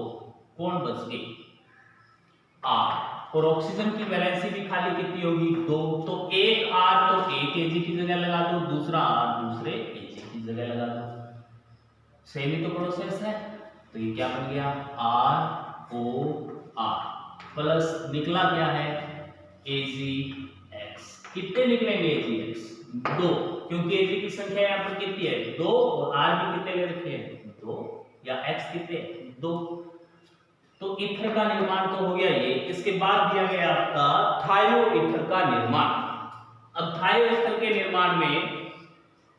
कौन बच गए, R। और ऑक्सीजन की वैलेंसी भी खाली कितनी होगी, दो। तो एक R तो एक Ag की जगह लगा दो, दूसरा R दूसरे Ag की जगह लगा दो। सेम ही तो प्रोसेस है। तो ये क्या बन गया, ROR प्लस निकला क्या है, AgX। कितने निकलेंगे AgX, दो, क्योंकि Ag की संख्या यहाँ पर कितनी है, दो, और R भी कितने ले रखे हैं, दो, या X कितने, दो। तो ईथर का निर्माण तो हो गया ये। इसके बाद दिया गया आपका थायो ईथर का निर्माण। अब थायो ईथर के निर्माण में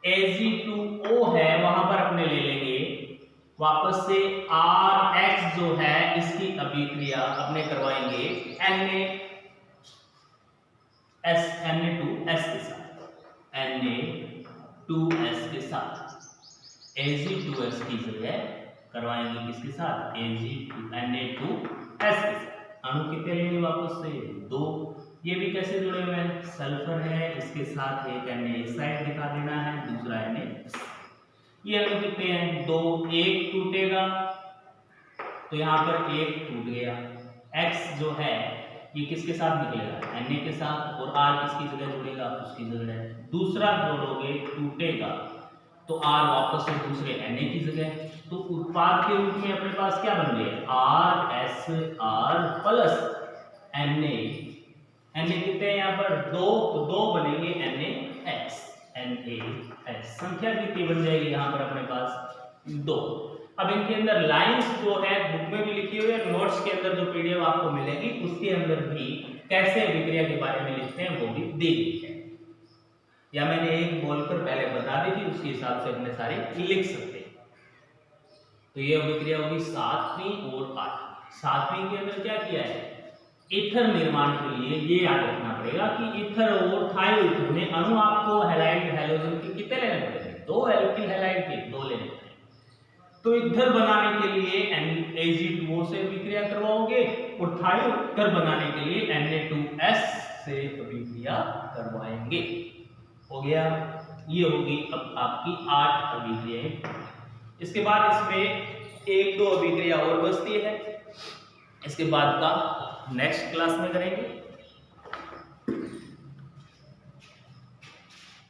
Ag2O है, वहां पर अपने ले लेंगे वापस से RX जो है इसकी अभिक्रिया अपने करवाएंगे Na2S के साथ, Na2S के साथ Ag2S की जगह करवाएंगे किसके साथ, Na2S के साथ। अणु कितने लेंगे वापस से, दो। ये भी कैसे जुड़े हुए हैं, सल्फर है, इसके साथ एक Na साइड दिखा देना है, दूसरा Na। ये अणु कितने हैं, दो। एक टूटेगा तो यहाँ पर एक टूट गया। X जो है ये किसके साथ निकलेगा, Na के साथ, और R किसकी जगह जुड़ेगा, उसकी जगह। दूसरा जोड़ोगे टूटेगा तो R वापस से दूसरे Na की जगह। तो उत्पाद के रूप में अपने पास क्या बन गए, RSR प्लस Na। कितने हैं यहाँ पर, दो, तो दो बनेंगे NaX। संख्या कितनी बन जाएगी यहाँ पर अपने पास, दो। अब इनके अंदर लाइंस जो है बुक में भी लिखी हुई है, नोट्स के अंदर जो PDF आपको मिलेगी उसके अंदर भी कैसे अभिक्रिया के बारे में लिखते हैं वो भी दे दी है, या मैंने एक बोलकर पहले बता दी थी, उसके हिसाब से अपने सारे लिख सकते हैं। तो ये अभिक्रिया होगी 7वीं और 8वीं। 7वीं के अंदर क्या किया है, ईथर निर्माण के लिए ये याद रखना पड़ेगा कि ईथर और थायो ईथर में अणु आपको हैलाइड हैलोजन के कितने लेने पड़ेंगे, दो एल्किल हैलाइड के दो लेने पड़ेंगे। तो ईथर बनाने के लिए Ag2O से अभिक्रिया करवाओगे और थायो ईथर बनाने के लिए Na2S से अभिक्रिया करवाएंगे। हो गया, ये होगी अब आपकी 8 अभिक्रियाएं। इसके बाद इसमें एक दो अभिक्रिया और बचती है, इसके बाद का नेक्स्ट क्लास में करेंगे।